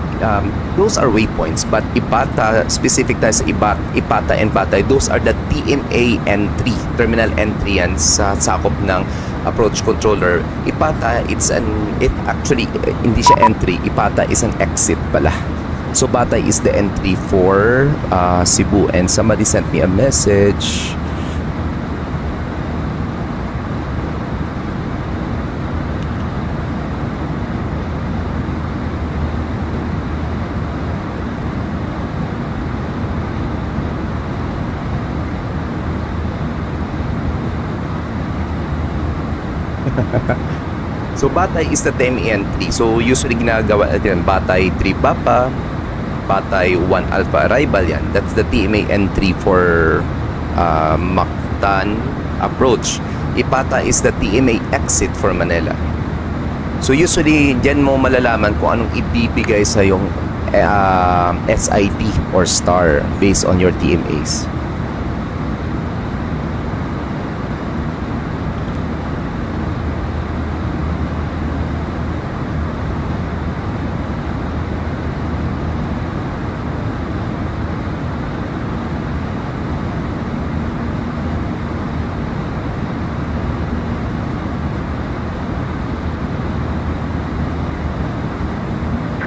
those are waypoints. But Ipata, specific tayo sa Ipata and Batay, those are the TMA entry, terminal entry yan sa sakop ng approach controller. Ipata, it actually, hindi siya entry. Ipata is an exit pala. So, Batay is the entry for Cebu. And somebody sent me a message. So, Batay is the TMA entry. So, usually ginagawa natin Batay 3 Papa, Batay 1 Alpha arrival yan. That's the TMA entry for Mactan approach. Ipata is the TMA exit for Manila. So, usually, dyan mo malalaman kung anong ibibigay sa yung SID or star based on your TMAs.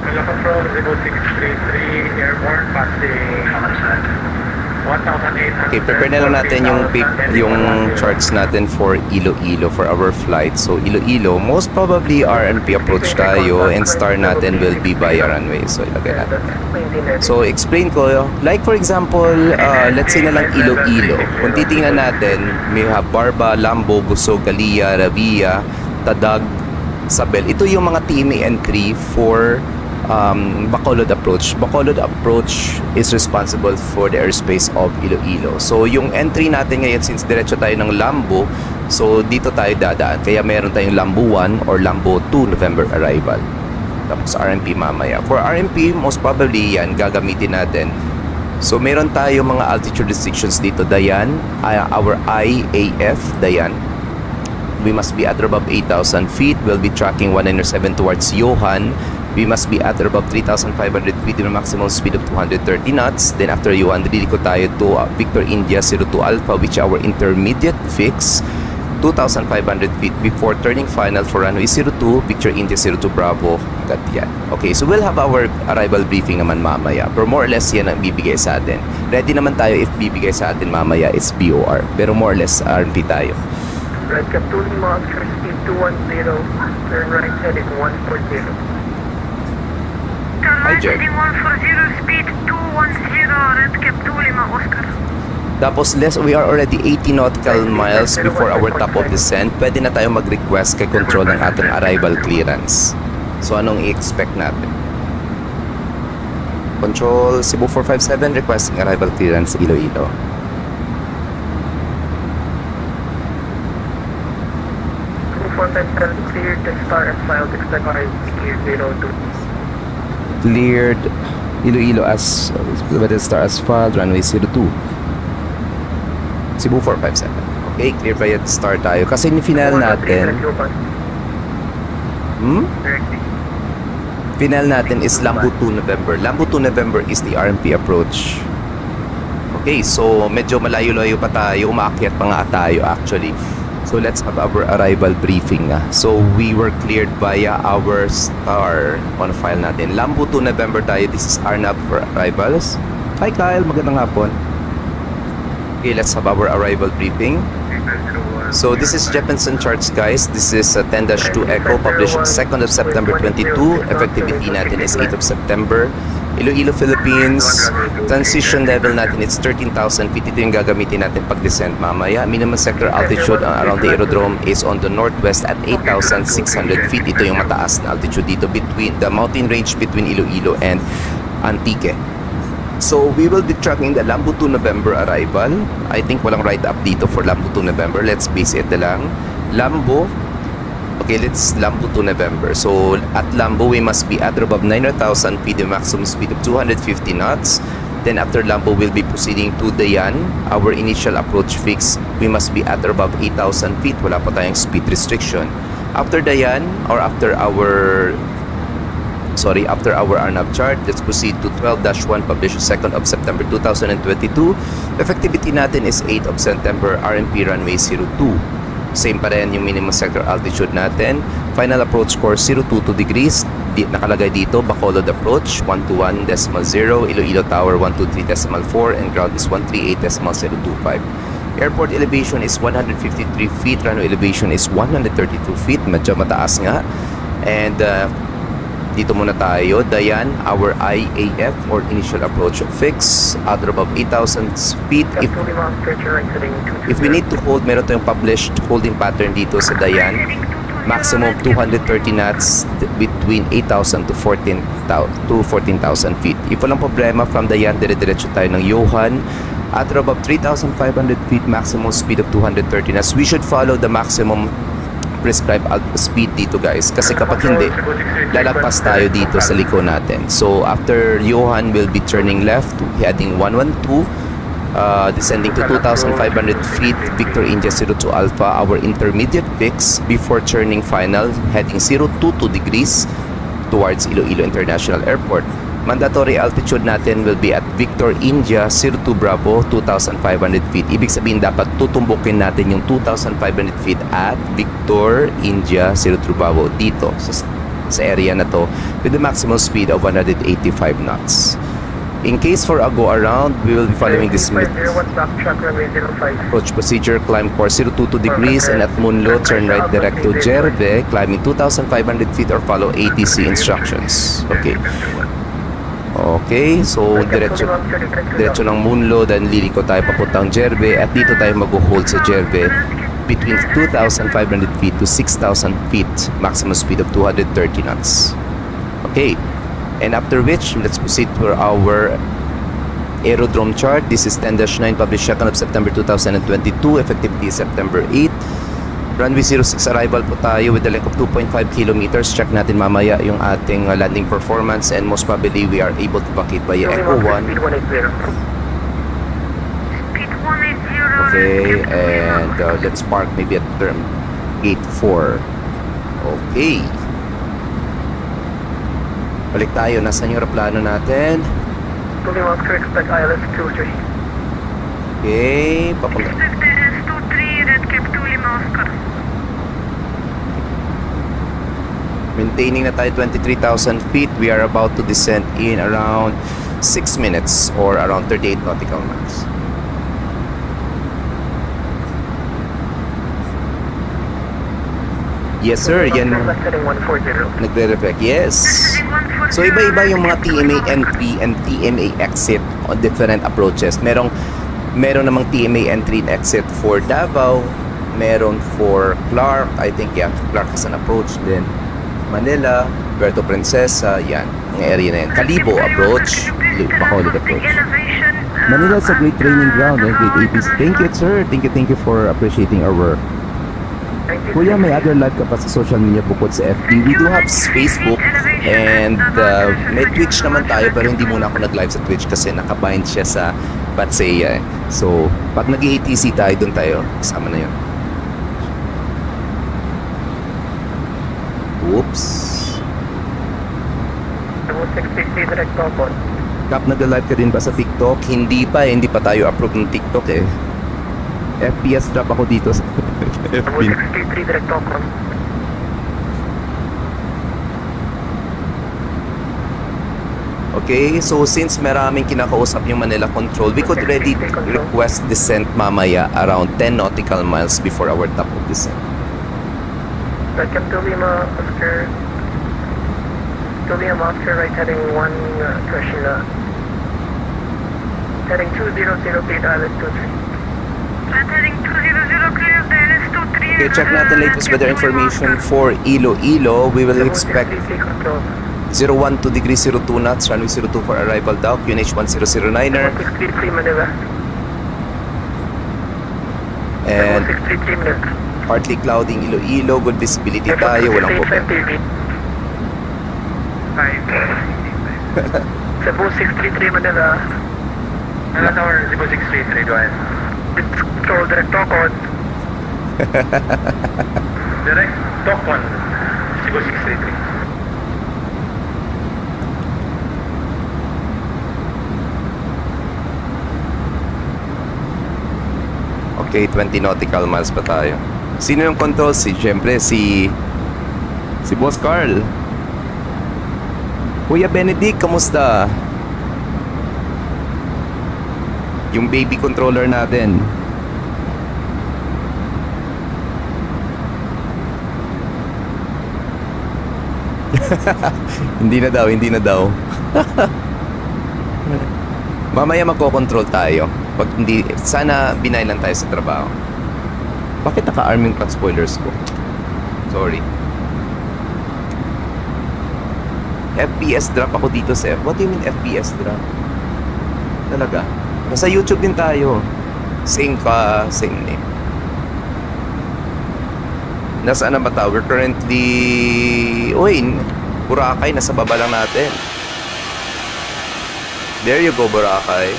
Manila Control 0633 airborne passing 1,800. Okay, prepare na lang natin yung charts natin for Iloilo for our flight. So, Iloilo, most probably RNP approach tayo and star natin will be via runway. So, ilagay natin. So, explain ko, like for example, let's say na lang Iloilo. Kung titingnan natin, may have Barba, Lambo, Busog, Galia, Ravia, Tadag, Sabel. Ito yung mga TMA entry for Bacolod approach. Bacolod approach is responsible for the airspace of Iloilo. So, yung entry natin ngayon, since diretso tayo ng Lambo, so dito tayo dadaan. Kaya meron tayong Lambo 1 or Lambo 2 November arrival. Tapos RMP mamaya. For RMP, most probably yan, gagamitin natin. So, meron tayo mga altitude restrictions dito. Dayan, our IAF, Dayan. We must be at or above 8,000 feet. We'll be tracking 107 towards Johan. We must be at or above 3,500 feet with a maximum speed of 230 knots. Then after Johan, diliko tayo to Victor India 02 Alpha, which our intermediate fix, 2,500 feet before turning final for runway 02, Victor India 02 Bravo. Got yan. Okay, so we'll have our arrival briefing naman mamaya. Pero more or less yan ang bibigay sa atin. Ready naman tayo if bibigay sa atin mamaya, it's BOR. Pero more or less, RMP tayo. Red Cap 2 Lima, Oscar speed 210, turn right heading 140. Turn right Jack. heading 140, speed 210, Red Cap 2 Lima, Oscar. Tapos we are already 80 nautical miles before our top of descent. Pwede na tayo mag-request kay control ng ating arrival clearance. So anong i-expect natin? Control Cebu 457 requesting arrival clearance Iloilo. Cleared the star and filed expect cleared 02. Cleared Iloilo as with the star as filed runway 02. Cebu 457. Okay, clear by at star tayo. Kasi ni-final natin, final natin is Lambo 2 November. Lambo 2 November is the RMP approach. Okay, so medyo malayo-layo pa tayo. Umaakyat pa nga tayo actually. So let's have our arrival briefing. So we were cleared via our star on file natin. Lambo 2 November tayo. This is Arnab for arrivals. Hi Kyle, magandang hapon. Okay, let's have our arrival briefing. So this is Jefferson charts guys. This is 10-2 Echo published 2nd of September 22. Effectivity natin is 8th of September. Iloilo, Philippines. Transition level natin it's 13,000 feet. Ito yung gagamitin natin pag descent mamaya. Minimum sector altitude around the aerodrome is on the northwest at 8,600 feet. Ito yung mataas na altitude dito between the mountain range between Iloilo and Antique. So we will be tracking the Lambo 2 November arrival. I think walang write-up dito for Lambo 2 November. Let's base it na lang. Lambo. Okay, let's Lambo 2 November. So at Lambo, we must be at or above 900,000 feet, the maximum speed of 250 knots. Then after Lambo, we'll be proceeding to Dayan. Our initial approach fix, we must be at or above 8,000 feet. Wala pa tayong speed restriction. After Dayan, or after our RNAV chart, let's proceed to 12-1 published 2nd of September 2022. Effectivity natin is 8 of September, RMP runway 02. Same pa rin yung minimum sector altitude natin. Final approach course 022 degrees. Nakalagay dito, Bacolod approach 121.0, Iloilo Tower 123.4, and ground is 138.025. Airport elevation is 153 feet, runway elevation is 132 feet, medyo mataas nga. And dito muna tayo, Dayan, our IAF or initial approach fix, at or above 8,000 feet. If we need to hold, meron tayong published holding pattern dito sa Dayan. Maximum 230 knots between 8,000 to 14,000 feet. If walang problema, from Dayan, dire-diretso tayo ng Johan. At or above 3,500 feet, maximum speed of 230 knots. We should follow the maximum prescribed speed dito, guys, kasi kapag hindi, lalagpas tayo dito sa liko natin. So after Johan, we'll be turning left, heading 112, descending to 2,500 feet, Victor India 02 Alpha, our intermediate fix, before turning final, heading 022 degrees towards Iloilo International Airport. Mandatory altitude natin will be at Victor India 02 Bravo, 2,500 feet. Ibig sabihin, dapat tutumbukin natin yung 2,500 feet at Victor India 02 Bravo dito sa area na to with the maximum speed of 185 knots. In case for a go around, we will be following this approach procedure. Climb course 022 degrees, and at Munlo, turn right direct to Jerve, climbing 2,500 feet or follow ATC instructions. Okay, so diretso ng Munlo, then liliko tayo papuntang Jerve, at dito tayo mag-hold sa Jerve between 2,500 feet to 6,000 feet, maximum speed of 230 knots. Okay, and after which, let's proceed to our aerodrome chart. This is 10-9, published 2nd of September 2022, effectivity is September 8. Runway 06 arrival po tayo with a length of 2.5 kilometers. Check natin mamaya yung ating landing performance, and most probably we are able to vacate via Echo 1. Okay, and let's park maybe at gate 4. Okay. Balik tayo. Nasaan yung aeroplano natin? Okay, papunta. Maintaining na tayo 23,000 feet. We are about to descend in around 6 minutes or around 38 nautical miles. Yes sir, yan nagre-reflect. Yes. So iba-iba yung mga TMA entry and TMA exit on different approaches. Meron namang TMA entry and exit for Davao, meron for Clark, I think Clark is an approach din. Manila, Puerto Princesa, yan, ang area na yan. Calibo approach, Bacolod approach. Manila is a great training ground, great APC. Thank you sir, thank you for appreciating our work. Kuya, may other live ka pa sa social media bukod sa FB? We do have Facebook and may Twitch naman tayo, pero hindi muna ako nag-live sa Twitch kasi nakabind siya sa VATSIM. So, pag nag-ATC tayo, doon tayo. Kasama na yun. Oops. Kap, nag-live ka din ba sa TikTok? Hindi pa tayo approve ng TikTok eh. FPS drop ako dito sa FB. Okay, so since maraming kinakausap yung Manila Control, we could ready request descent mamaya around 10 nautical miles before our top of descent. Welcome to Lima, Oscar. To Lima, Oscar, right heading 1, question, heading 200, clear island 23. Right heading 200, clear the island 23. Okay, check natin latest weather information for Iloilo. We will expect 012 degrees 02 knots, runway 02 for arrival dock, QNH 1009er. 633 Manila. And 633 Manila. partly clouding Iloilo, good visibility tayo, walang problema. Cebu 633 Manila. Ano tower, Cebu 633, go ahead. It's control direct talk on. Direct talk on Cebu 633. Okay, 20 nautical miles pa tayo. Sino yung control? Siyempre, si Boss Carl. Kuya Benedict, kamusta? Yung baby controller natin. Hindi na daw. Mamaya magkocontrol tayo. Pag hindi, sana binay lang tayo sa trabaho. Bakit naka-arming pack spoilers ko? Sorry. FPS drop ako dito, sir. What do you mean FPS drop? Talaga? Nasa YouTube din tayo. Same name. Nasaan na ba tayo? We're currently... Uy, Boracay, nasa baba lang natin. There you go, Boracay.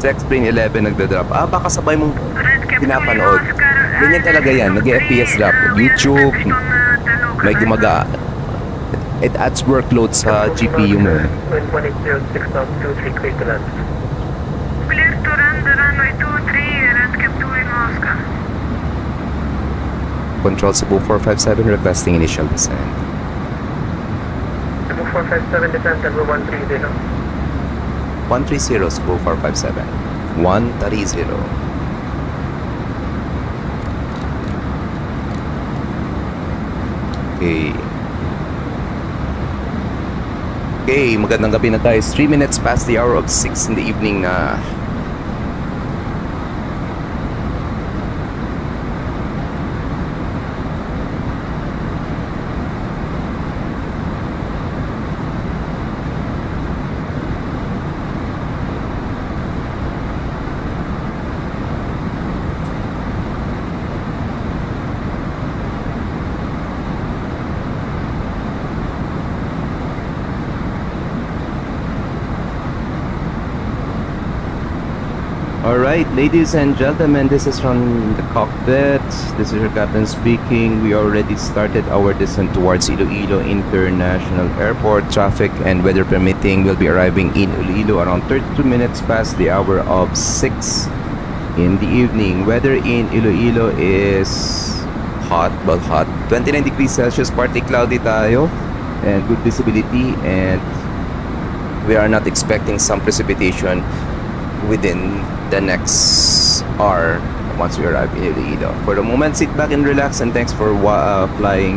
X-Plane 11 nagda-drop. Baka sabay mong pinapanood. Ganyan talaga yan. Nag-FPS drop. YouTube, may gumaga. It adds workload sa GPU mo. 180 knots, 23 clear to land. Clear to land, runway 23, landscape 2 in Oscar. Control Cebu 457 requesting initial descent. Cebu 457 descent, level 130. 130 Cebu 457. 130. Okay. Okay, magandang gabi na tayo. 3 minutes past the hour of 6 in the evening na. Alright, ladies and gentlemen, this is from the cockpit. This is your captain speaking. We already started our descent towards Iloilo International Airport. Traffic and weather permitting, will be arriving in Iloilo around 32 minutes past the hour of 6 in the evening. Weather in Iloilo is hot, but hot. 29 degrees Celsius, partly cloudy tayo, and good visibility, and we are not expecting some precipitation within the next hour once we arrive in Iloilo. For the moment, sit back and relax, and thanks for flying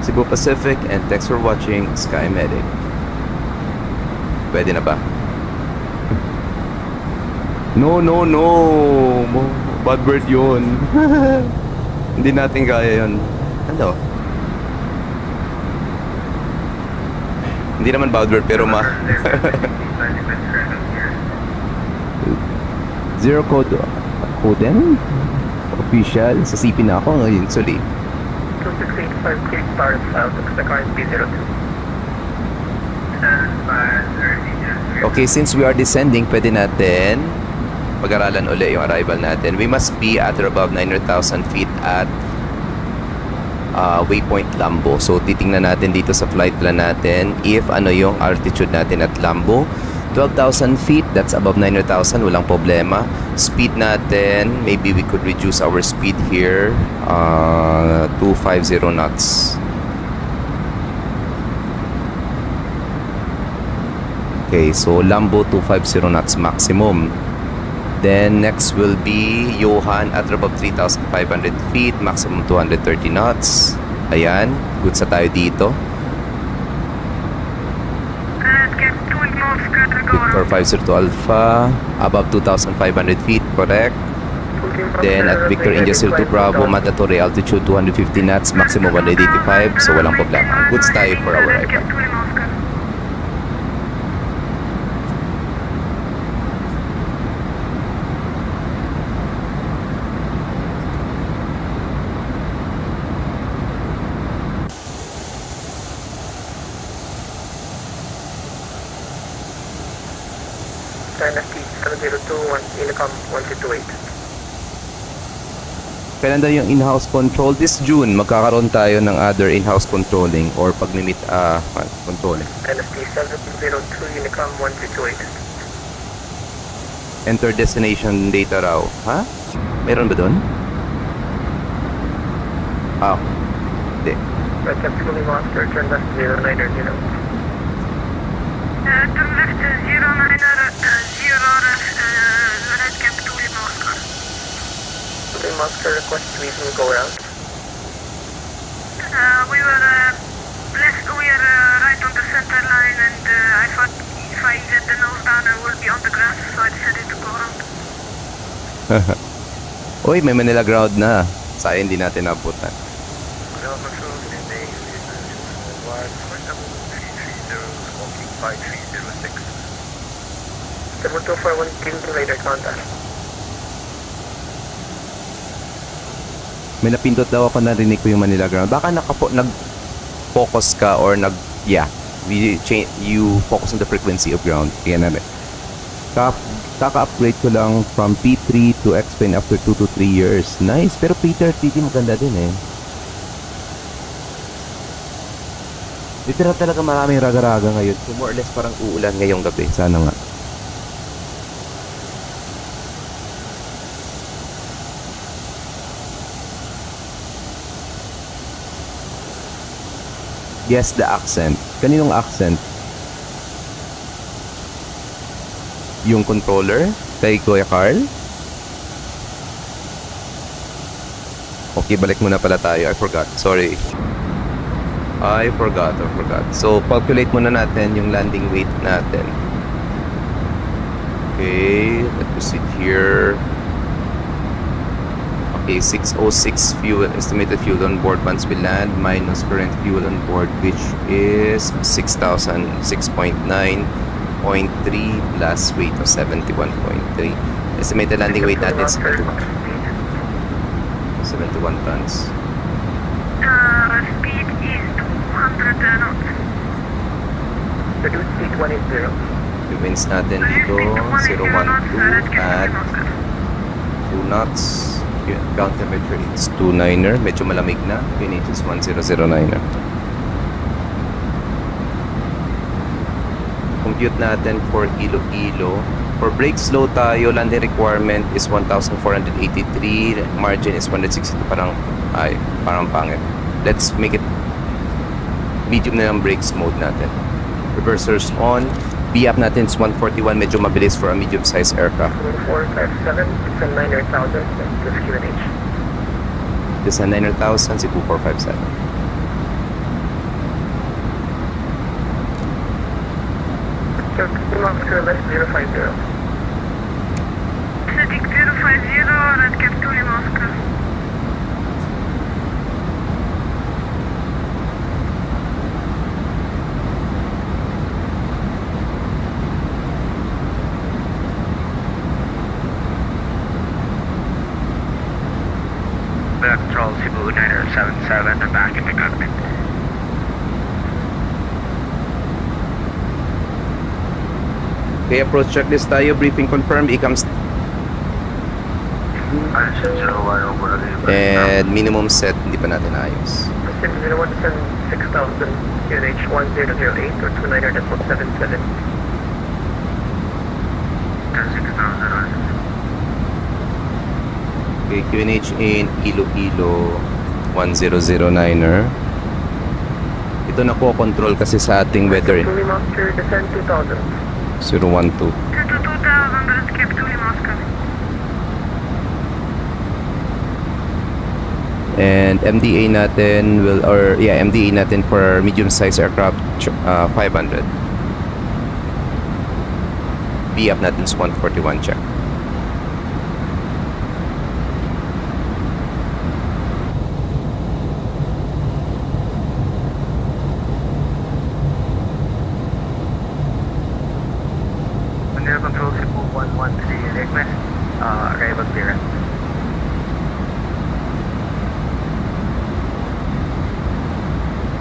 Cebu Pacific, and thanks for watching Sky Medic. Pwede na ba? No. Bad word yun. Hindi natin kaya yun. Ano? Hindi naman bad word, pero Zero code Coden? Official? Sa CP na ako ngayon, Suli. 2685 clear stars out of the current B02. Okay, since we are descending, pwede natin pag-aralan uli yung arrival natin. We must be at or above 900,000 feet at waypoint Lambo. So, titingnan natin dito sa flight plan natin if ano yung altitude natin at Lambo. 12,000 feet, that's above 900,000, walang problema. Speed natin, maybe we could reduce our speed here to 50 knots. Okay, so Lambo 250 knots maximum. Then next will be Johan at above 3,500 feet, maximum 230 knots. Ayan, good sa tayo dito. Victor 50 Alpha, above 2,500 feet, correct. Then at Victor India 02 Bravo, mandatory altitude 250 knots, maximum 185, so walang problema. Goods tayo for our arrival. 702, Unicom 1228. Kailan daw yung in-house control? This June, magkakaroon tayo ng other in-house controlling or pag-limit controlling. NST 702, Unicom 1228. Enter destination data raw. Ha? Meron ba doon? Hindi. Red Cap Fully Monster, turn left 09 or 0. Turn left 09 Red Cap to Moscow. Fully Monster, request reason go route. We were right on the center line, and I thought if I get the nose down, I will be on the grass, so I decided to go around. Uy, may Manila ground na. Sayang hindi natin nabutan. Ground control, good evening. Flight number 330, smoking 5306. 7241, team radar contact. May napindot daw ako, narinig ko yung Manila ground. Baka nag-focus ka or you focus on the frequency of ground. Kaya na rin. Kaka-upgrade ko lang from P3 to X-Plane after 2 to 3 years. Nice. Pero P30 maganda din eh. Literal talaga maraming raga-raga ngayon. So more or less parang uulan ngayong gabi. Sana nga. Guess the accent. Kaninong accent? Yung controller? Kay Kuya Carl? Okay, balik muna pala tayo. I forgot. Sorry. I forgot. So, calculate muna natin yung landing weight natin. Okay, let's proceed here. Okay, 606 fuel, estimated fuel on board once we land, minus current fuel on board, which is 6,000, 6.9.3 plus weight of 71.3. Estimated landing weight natin is 71 tons. Speed is 200 knots. Reduce speed 180. Yung winds natin dito, 012 at 2 knots. Yun, ground temperature is 29er. Medyo malamig na. PNH is 1009er. Compute natin for Iloilo. For brake slow tayo, landing requirement is 1,483. Margin is 162. Parang pangit. Let's make it medium na lang brakes mode natin. Reversers on. B-up natin is 141. Medyo mabilis for a medium-sized aircraft. 457, it's a 9,000, this QNH. This is 9,000, si 2457. Oscar left 050. Static 050, Red Cap to Moscow. Control Cebu 9077, I'm back in the cockpit. Okay, approach checklist tayo. Briefing confirmed. And minimum set, hindi pa natin ayos. 601 to send 6,000, QNH 1008 or 29.77. 6,000. Okay, QNH in Iloilo 1009er. Ito na po control kasi sa ating weather Fully Monster, descend 2,000. 012. 2 to 2,000, Red Cap to Moscow. And MDA natin MDA natin for medium-sized aircraft 500. B-up natin is 141 check. Manila Control Cebu 113, request arrival clearance.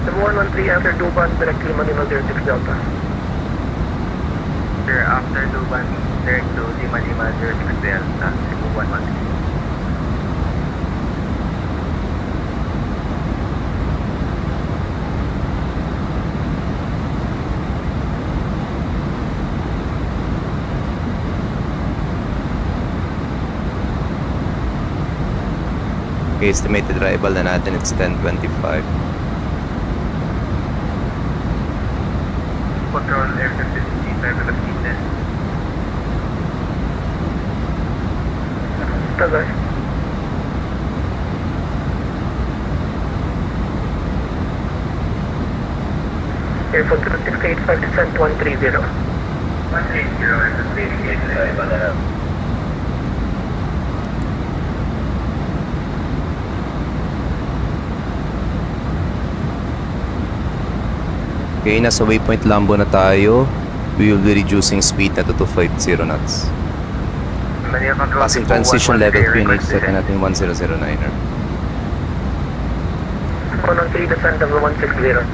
The 113 after Duban, directly Manila 06 Delta. Sir, after Duban, direct to Lima Lima 06 Delta, Cebu 116. Okay, estimated arrival na natin, it's 10:25. Control Air 50 Level of Heated. Tagay. Airport 2685 descent 130. 130 is estimated arrival na. Okay, nasa waypoint Lambo na tayo. We will be reducing speed na to 250 knots. Manila Control Passing Cebu transition 113, level 3 request set descent. na natin 1009er. 113 descent level 160.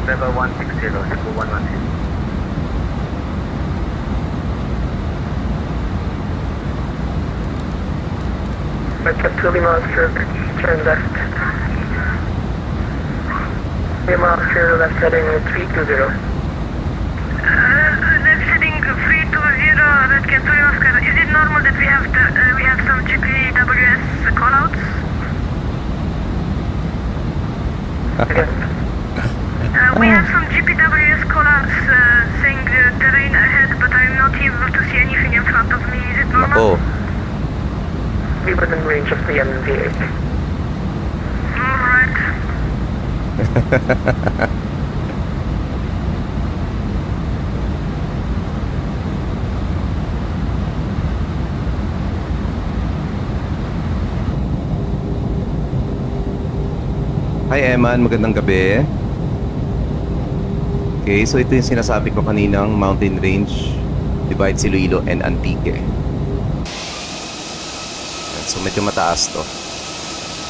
Level 160, Cebu 116. Request to Lima Oscar, turn left. Lima Oscar, left heading 320. Left heading 320, that can to Oscar. Is it normal that we have some GPWS callouts? We have some GPWS callouts saying terrain ahead, but I'm not able to see anything in front of me. Is it normal? Nako, Be within range of the MV8. Alright. hi Eman, magandang gabi. Okay, so ito yung sinasabi ko kaninang mountain range divides Iloilo and Antique. So medyo mataas to.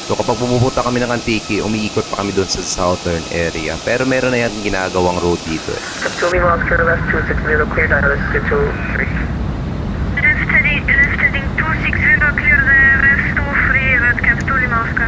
So kapag pumupunta kami ng Antique, umiikot pa kami doon sa southern area. Pero meron na yan ginagawang road dito. To Lima Oscar, left 260, clear down, let's get to 3. Left heading 260, clear the rest 23, red cap to Lima Oscar.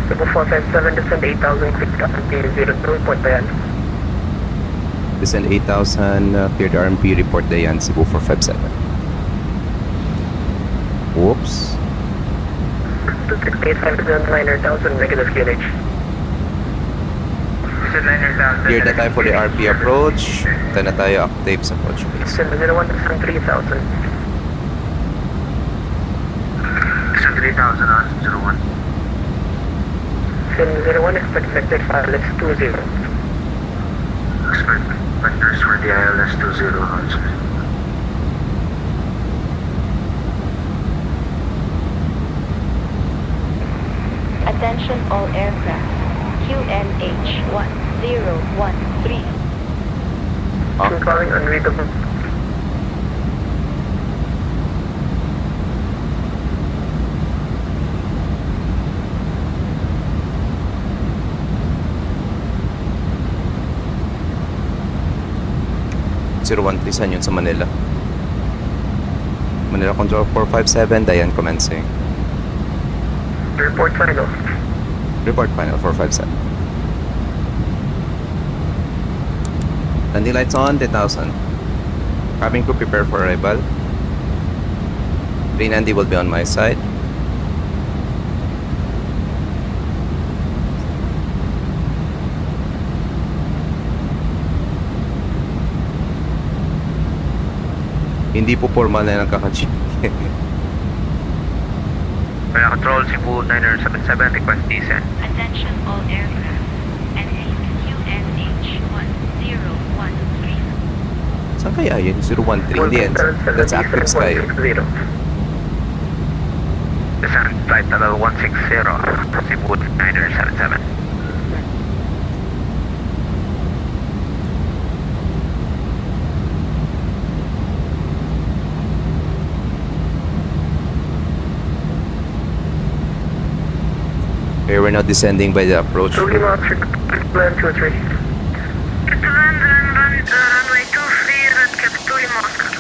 Cebu 457, descend 8,000, quick stop, P02, report bayan. Descend 8,000, clear the RMP, report Dayan, Cebu 457. Whoops. 2685, descend 9,000, negative QNH. Descend 9,000. Clear na tayo for the RP approach. Tayo na tayo octave sa approach base. Descend 01, descend 3,000. Descend 3,000 on 01. Descend 01, expect vector ILS 20. Expect vectors for the ILS 20 on Attention all aircraft. QNH 1013. I'm calling unreadable. Saan yun sa Manila? Manila Control 457, Dayan commencing. Report final. Report final 457. Landing lights on, 10,000. Cabin crew prepare for arrival. Green Andy will be on my side. Hindi po formal na nagkaka-chip. Manila Control Cebu 977, request descent. Attention all aircraft. Ending QNH 1013. Saan kaya yun? 013? Hindi yan. That's active sky. Descent flight level 160, Cebu 977. Okay, we're now descending by the approach To route. Lima, land 23. Get to land, runway 23, red cap to Lima Oscar.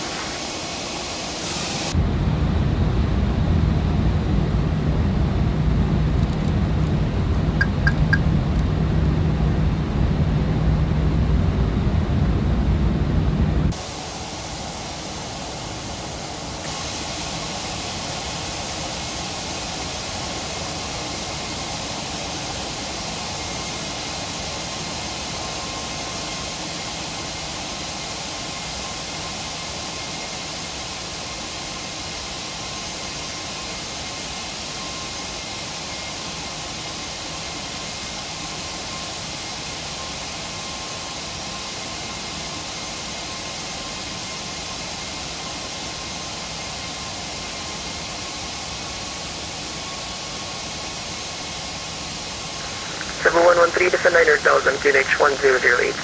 Cebu 113, descend 900,000, QNH 1008.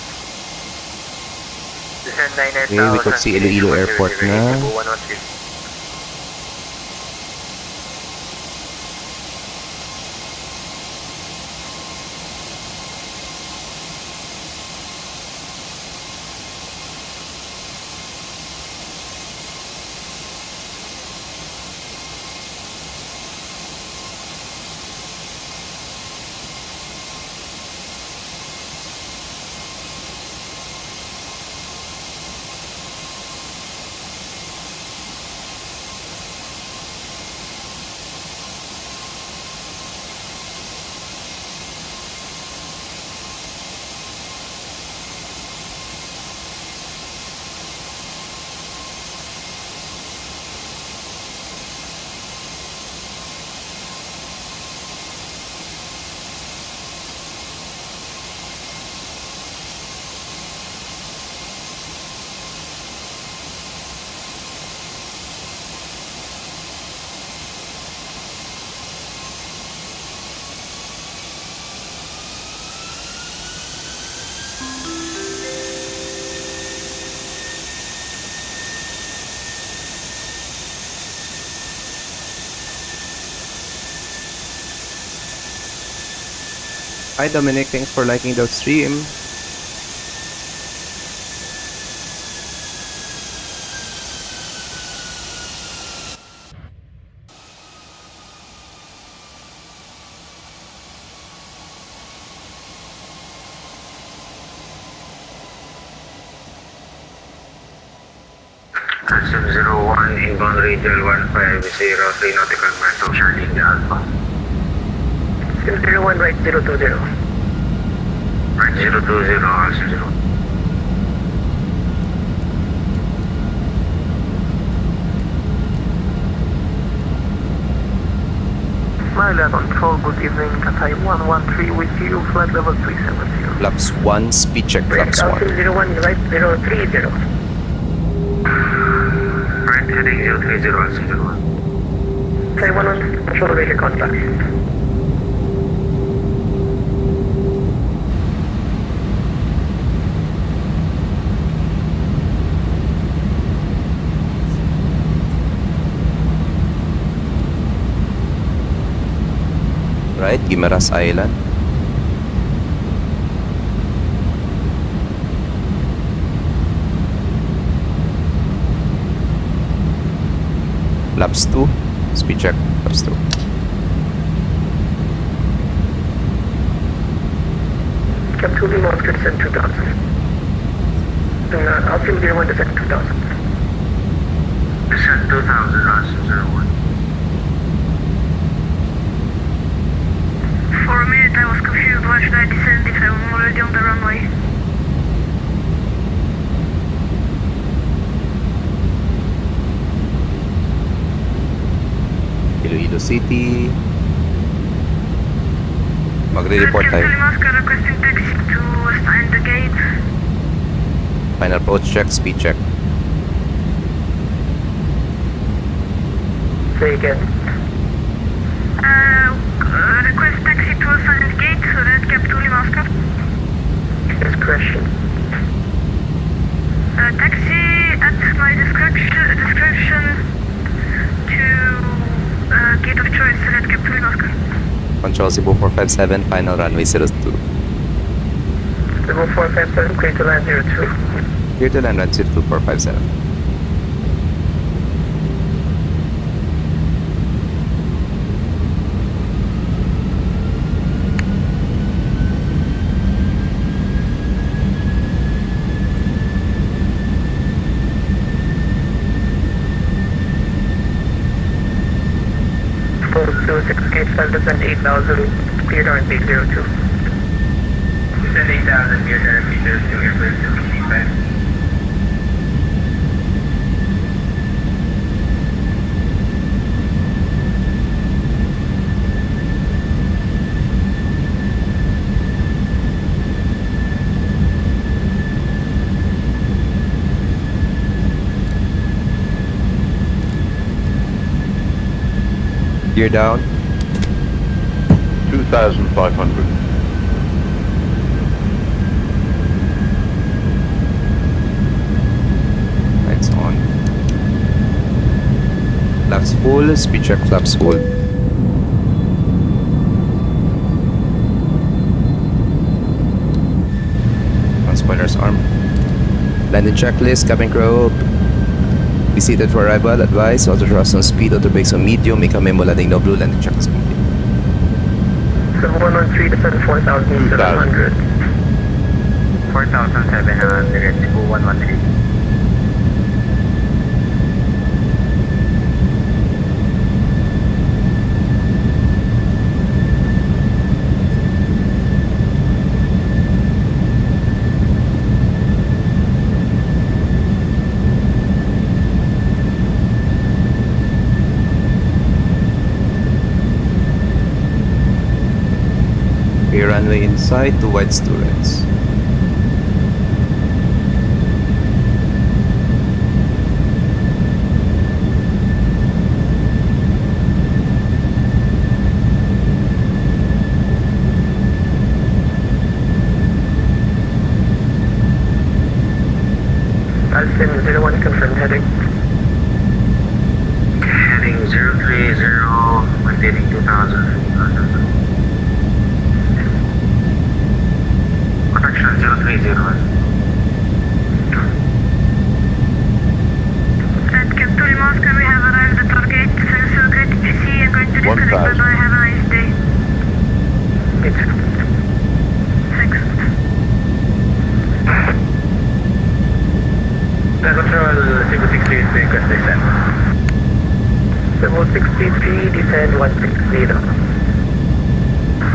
Descend 9,000. Okay, we could see Iloilo Airport na. Cebu 113. Hi Dominic, thanks for liking the stream. Hansom 01, inbound radial 150, 3 nautical miles of Charlie Alpha. 01, right 020. Right 020, also 0. Manila control, good evening, Cathay 113 with you, flight level 370. Flaps 1, speed check flaps 1. Altitude 01, right 030. Right heading 030, also 01. Cathay 11, control radio contact. Right, Guimaras Island. Flaps 2, speed check flaps 2. Cap 2 Lima Oscar, descend 2000. Altitude 01, descend 2000. Descend 2000, also 01. For a minute I was confused, why should I descend if I'm already on the runway? Iloilo City. Magre-report Captain tayo. Oscar requesting taxi to sign the gate. Final approach check, speed check. Say again. Request taxi to assigned gate, so red cap to Lima Oscar. Discretion. Taxi at my description to gate of choice, red cap to Lima Oscar. Control Cebu 457, final runway 02. Cebu 457, clear to land 02. Clear to land run 02457. Close to 6 gate 5% 8,000, clear to RP 02. Descend 8,000 clear to RP 02, airplane 285. Gear down. 2,500. Lights on. Flaps full. Speed check flaps full. On spoilers arm. Landing checklist. Cabin crew. Be seated for arrival. Advice. Auto thrust on speed. Auto brakes on medium. Make a memo landing no blue. Landing checklist complete. Cebu 113, descend 4,700. 4,700, Cebu 113. Rear runway inside. 2 wide turrets. VATSIM 01, confirmed heading. Heading 030, maintaining 2,000. Correction 030. Red Cap to Moscow, we have arrived at our gate. Thanks for great to see you. Going to disconnect. 1,000. Bye-bye. Have a nice day. Thanks. The control Cebu 68, request descent. Cebu 63, descend 160.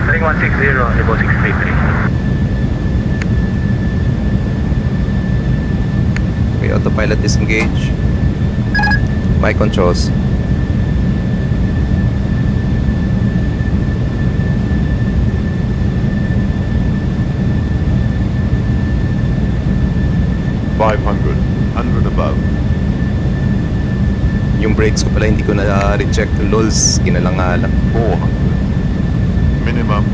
Heading 160, Cebu 633. Okay, autopilot disengage. Mic controls. Above. Yung brakes ko pala hindi ko na-reject. Lols, ginalangalang. 400. Minimum.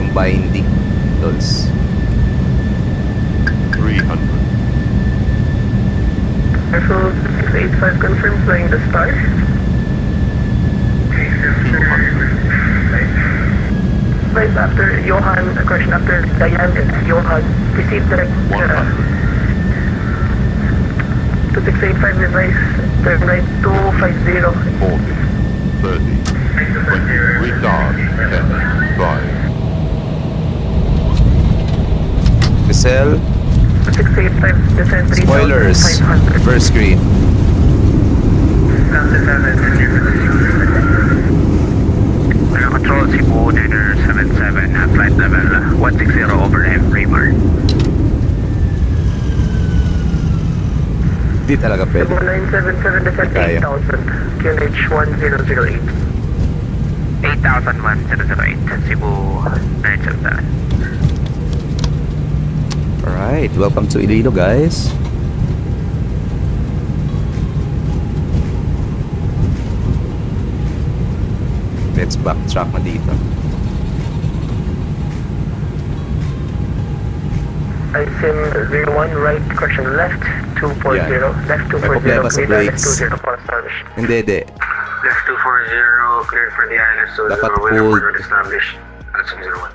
Yung binding. Lols. 300. Airfield 685, confirmed flying the star. 200. Flight after Johan, correction, after Diane and Johan, received direct 100. 2685 device, turn right 250. 40. 30. 20. Retard. 10. 5. Gazelle. 685, descend 3,500. Spoilers. First screen. Control Cebu Dinner 77 at flight level 160 over M Fremar. Di talaga pwede. 977, descend Kaya. 8,000. QNH 1008. 8,001,008 Cebu 977. Alright, welcome to Iloilo, guys. Let's backtrack na dito. ISIM 01, right, correction, left 240. Yan. Left May problema 240, sa Manila, left brakes. 20 for establishment. Hindi. Left 240, cleared for the island, so the Dapat weather hold. report established at 601.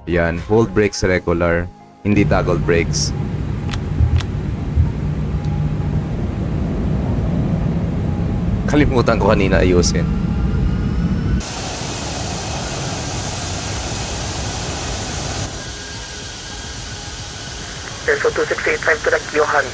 Yan, hold brakes regular, hindi toggle brakes. Kalimutan ko kanina ayusin. There's so 2685 to the Johan.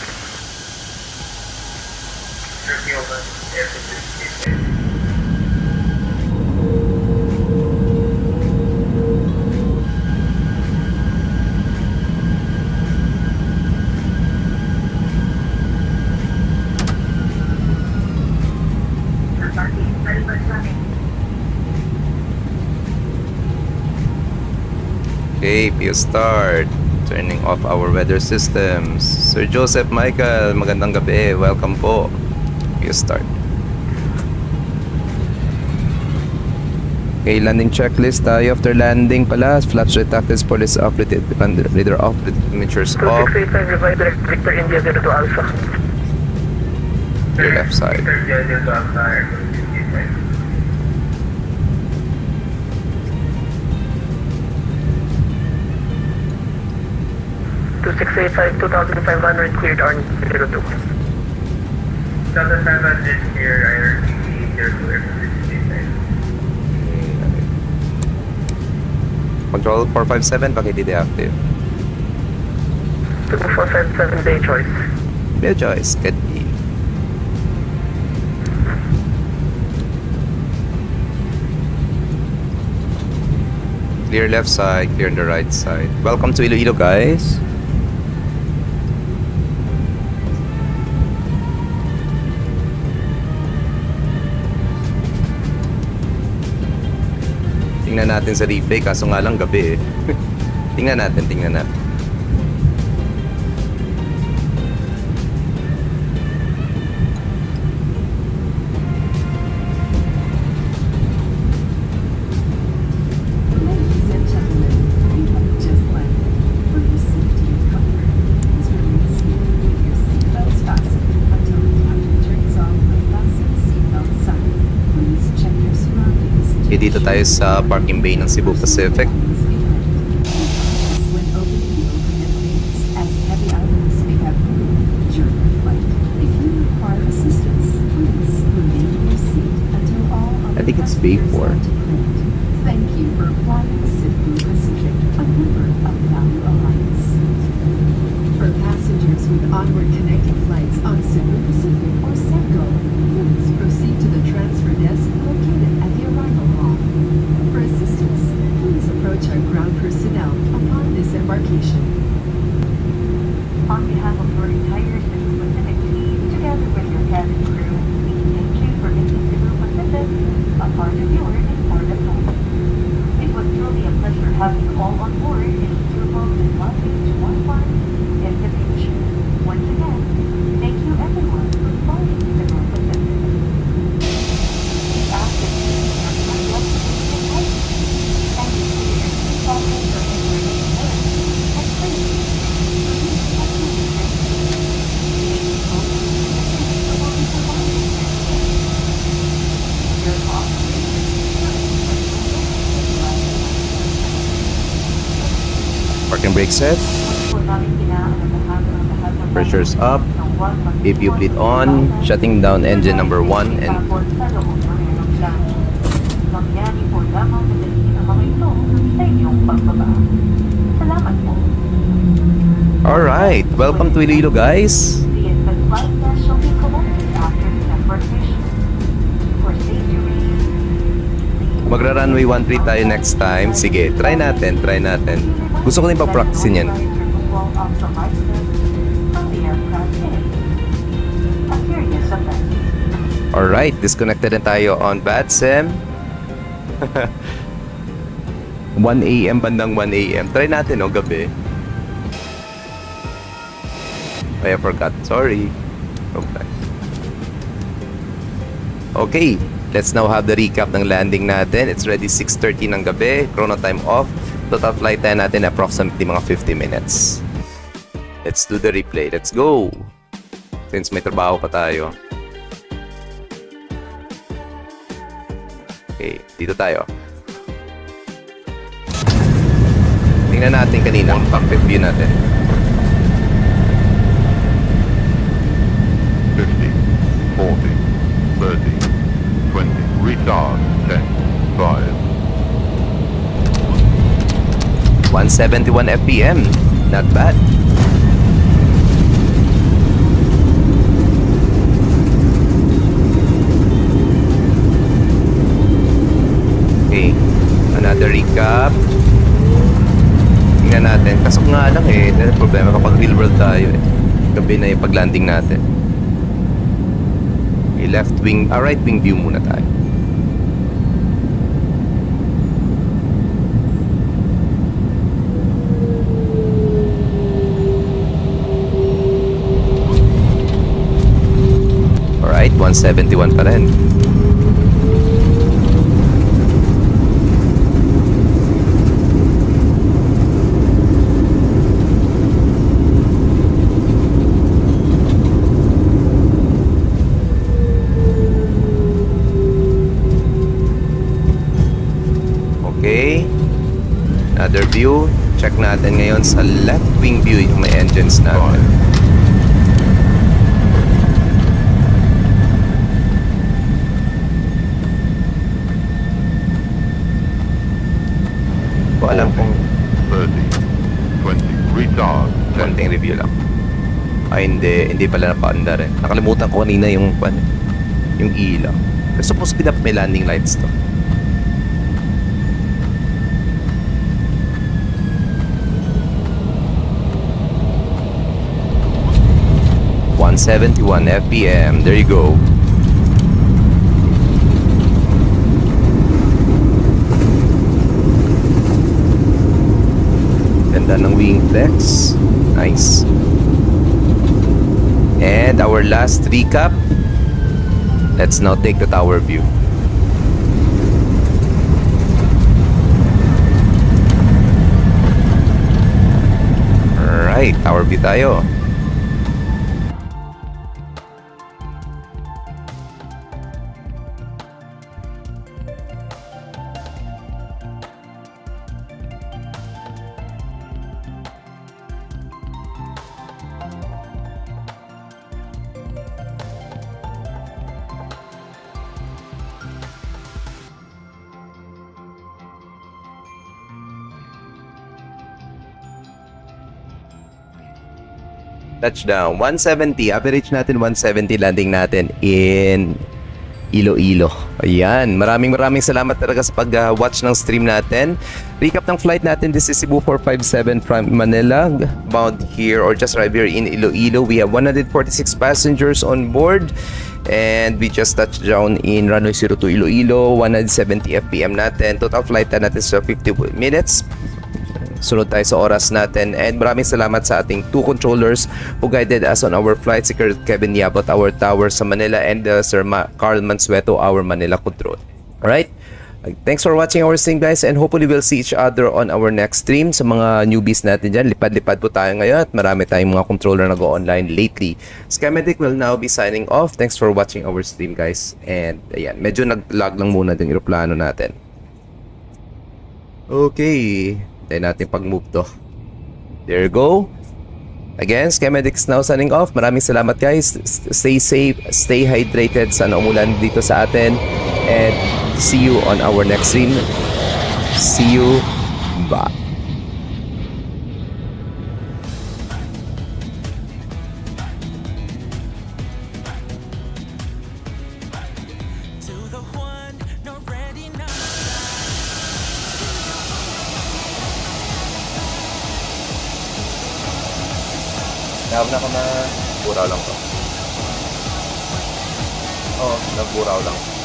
Okay, PO start. Turning off our weather systems. Sir Joseph Michael, magandang gabi. Welcome po. PO start. Okay, landing checklist tayo. After landing pala, flaps retracted, spoilers off, radar off, temperatures off. 2685 revive direct Victor India 02 Alpha. Your left side. To 685 2500 cleared on 02. 2,500 cleared IRPV 02 Control 457, paki-deactive. 2457 day choice. Your choice, could be. Clear left side, clear on the right side. Welcome to Iloilo, guys. Tingnan natin sa replay, kaso nga lang gabi eh. tingnan natin. Ladies and gentlemen, we have just landed. For your safety and comfort, please remain seated with your seatbelts fastened until the captain turns on the fasten seatbelt sign. Please check your surroundings. Okay, dito tayo sa parking bay ng Cebu Pacific. When opening the overhead bins, as heavy items may have moved during the flight. If you require assistance, please remain in your seat until all other I think it's bay passengers 4. are declared. Thank you for flying Cebu Pacific, a member of Value Alliance. For passengers with onward connecting flights on Cebu Pacific or Seco, please proceed to the transfer desk located at the arrival hall. For assistance, please approach our ground personnel upon disembarkation. On behalf of your entire Cebu Pacific team, together with your cabin crew, we thank you for making Cebu Pacific a part of your important life. It was truly a pleasure having you all on board in Turbo and Long Beach 11 in the future. Once again, thank you everyone for flying Cebu Pacific. We ask that you keep your seatbelt and tight, and you clear your seat pockets or information there, and please, Parking brake set. Pressure's up. APU bleed on. Shutting down engine number 1 and alright, welcome to Iloilo, guys. Magra-runway 13 tayo next time. Sige, try natin. Gusto ko din pa-practicein yan. Alright, disconnected na tayo on VATSIM. 1 AM, bandang 1 AM. Try natin, oh, gabi. I forgot. Sorry. Okay, let's now have the recap ng landing natin. It's ready 6:30 ng gabi. Chrono time off. Total flight time natin approximately mga 50 minutes. Let's do the replay. Let's go! Since may trabaho pa tayo. Okay, dito tayo. Tingnan natin kanina, cockpit view natin. 50, 40, 30, 20, retard, 10, 5. 171 FPM. Not bad. Okay. Another recap. Tingnan natin. Kasok nga lang eh. Dahil problema kapag real world tayo eh. Gabi na yung paglanding natin. Okay, left wing, right wing view muna tayo. Alright, 171 pa rin. Okay. Another view. Check natin ngayon sa left wing view yung may engines natin. Ko alam kung 30, 20, retard, 10. konting review lang. Ay hindi pala napaandar eh. Nakalimutan ko kanina yung ilaw. Pero supposed to be dapat may landing lights to. .171 FPM. There you go. Ganda ng wing flex. Nice. And our last recap. Let's now take the tower view. Alright, tower view tayo. Touchdown, 170. Average natin 170, landing natin in Iloilo. Ayan, maraming salamat talaga sa pag-watch ng stream natin. Recap ng flight natin, this is Cebu 457 from Manila, bound here or just arrived here in Iloilo. We have 146 passengers on board and we just touched down in runway 02 Iloilo. 170 FPM natin. Total flight time natin sa 50 minutes. Sunod tayo sa oras natin and maraming salamat sa ating two controllers who guided us on our flight, si Kevin Yabot, our tower sa Manila, and Sir Carl Mansueto, our Manila control. Alright, thanks for watching our stream guys and hopefully we'll see each other on our next stream. Sa mga newbies natin dyan, lipad-lipad po tayo ngayon at marami tayong mga controller na go-online lately. Schematic will now be signing off. Thanks for watching our stream guys and ayan, medyo nag-lag lang muna yung aeroplano natin. Okay, tayo natin pag-move to. There you go. Again, Schematics now signing off. Maraming salamat guys. Stay safe, stay hydrated. Sana umulan dito sa atin. And see you on our next stream. See you. Bye. Tawag na ka na. Buraw lang to. Oo, nagburaw lang.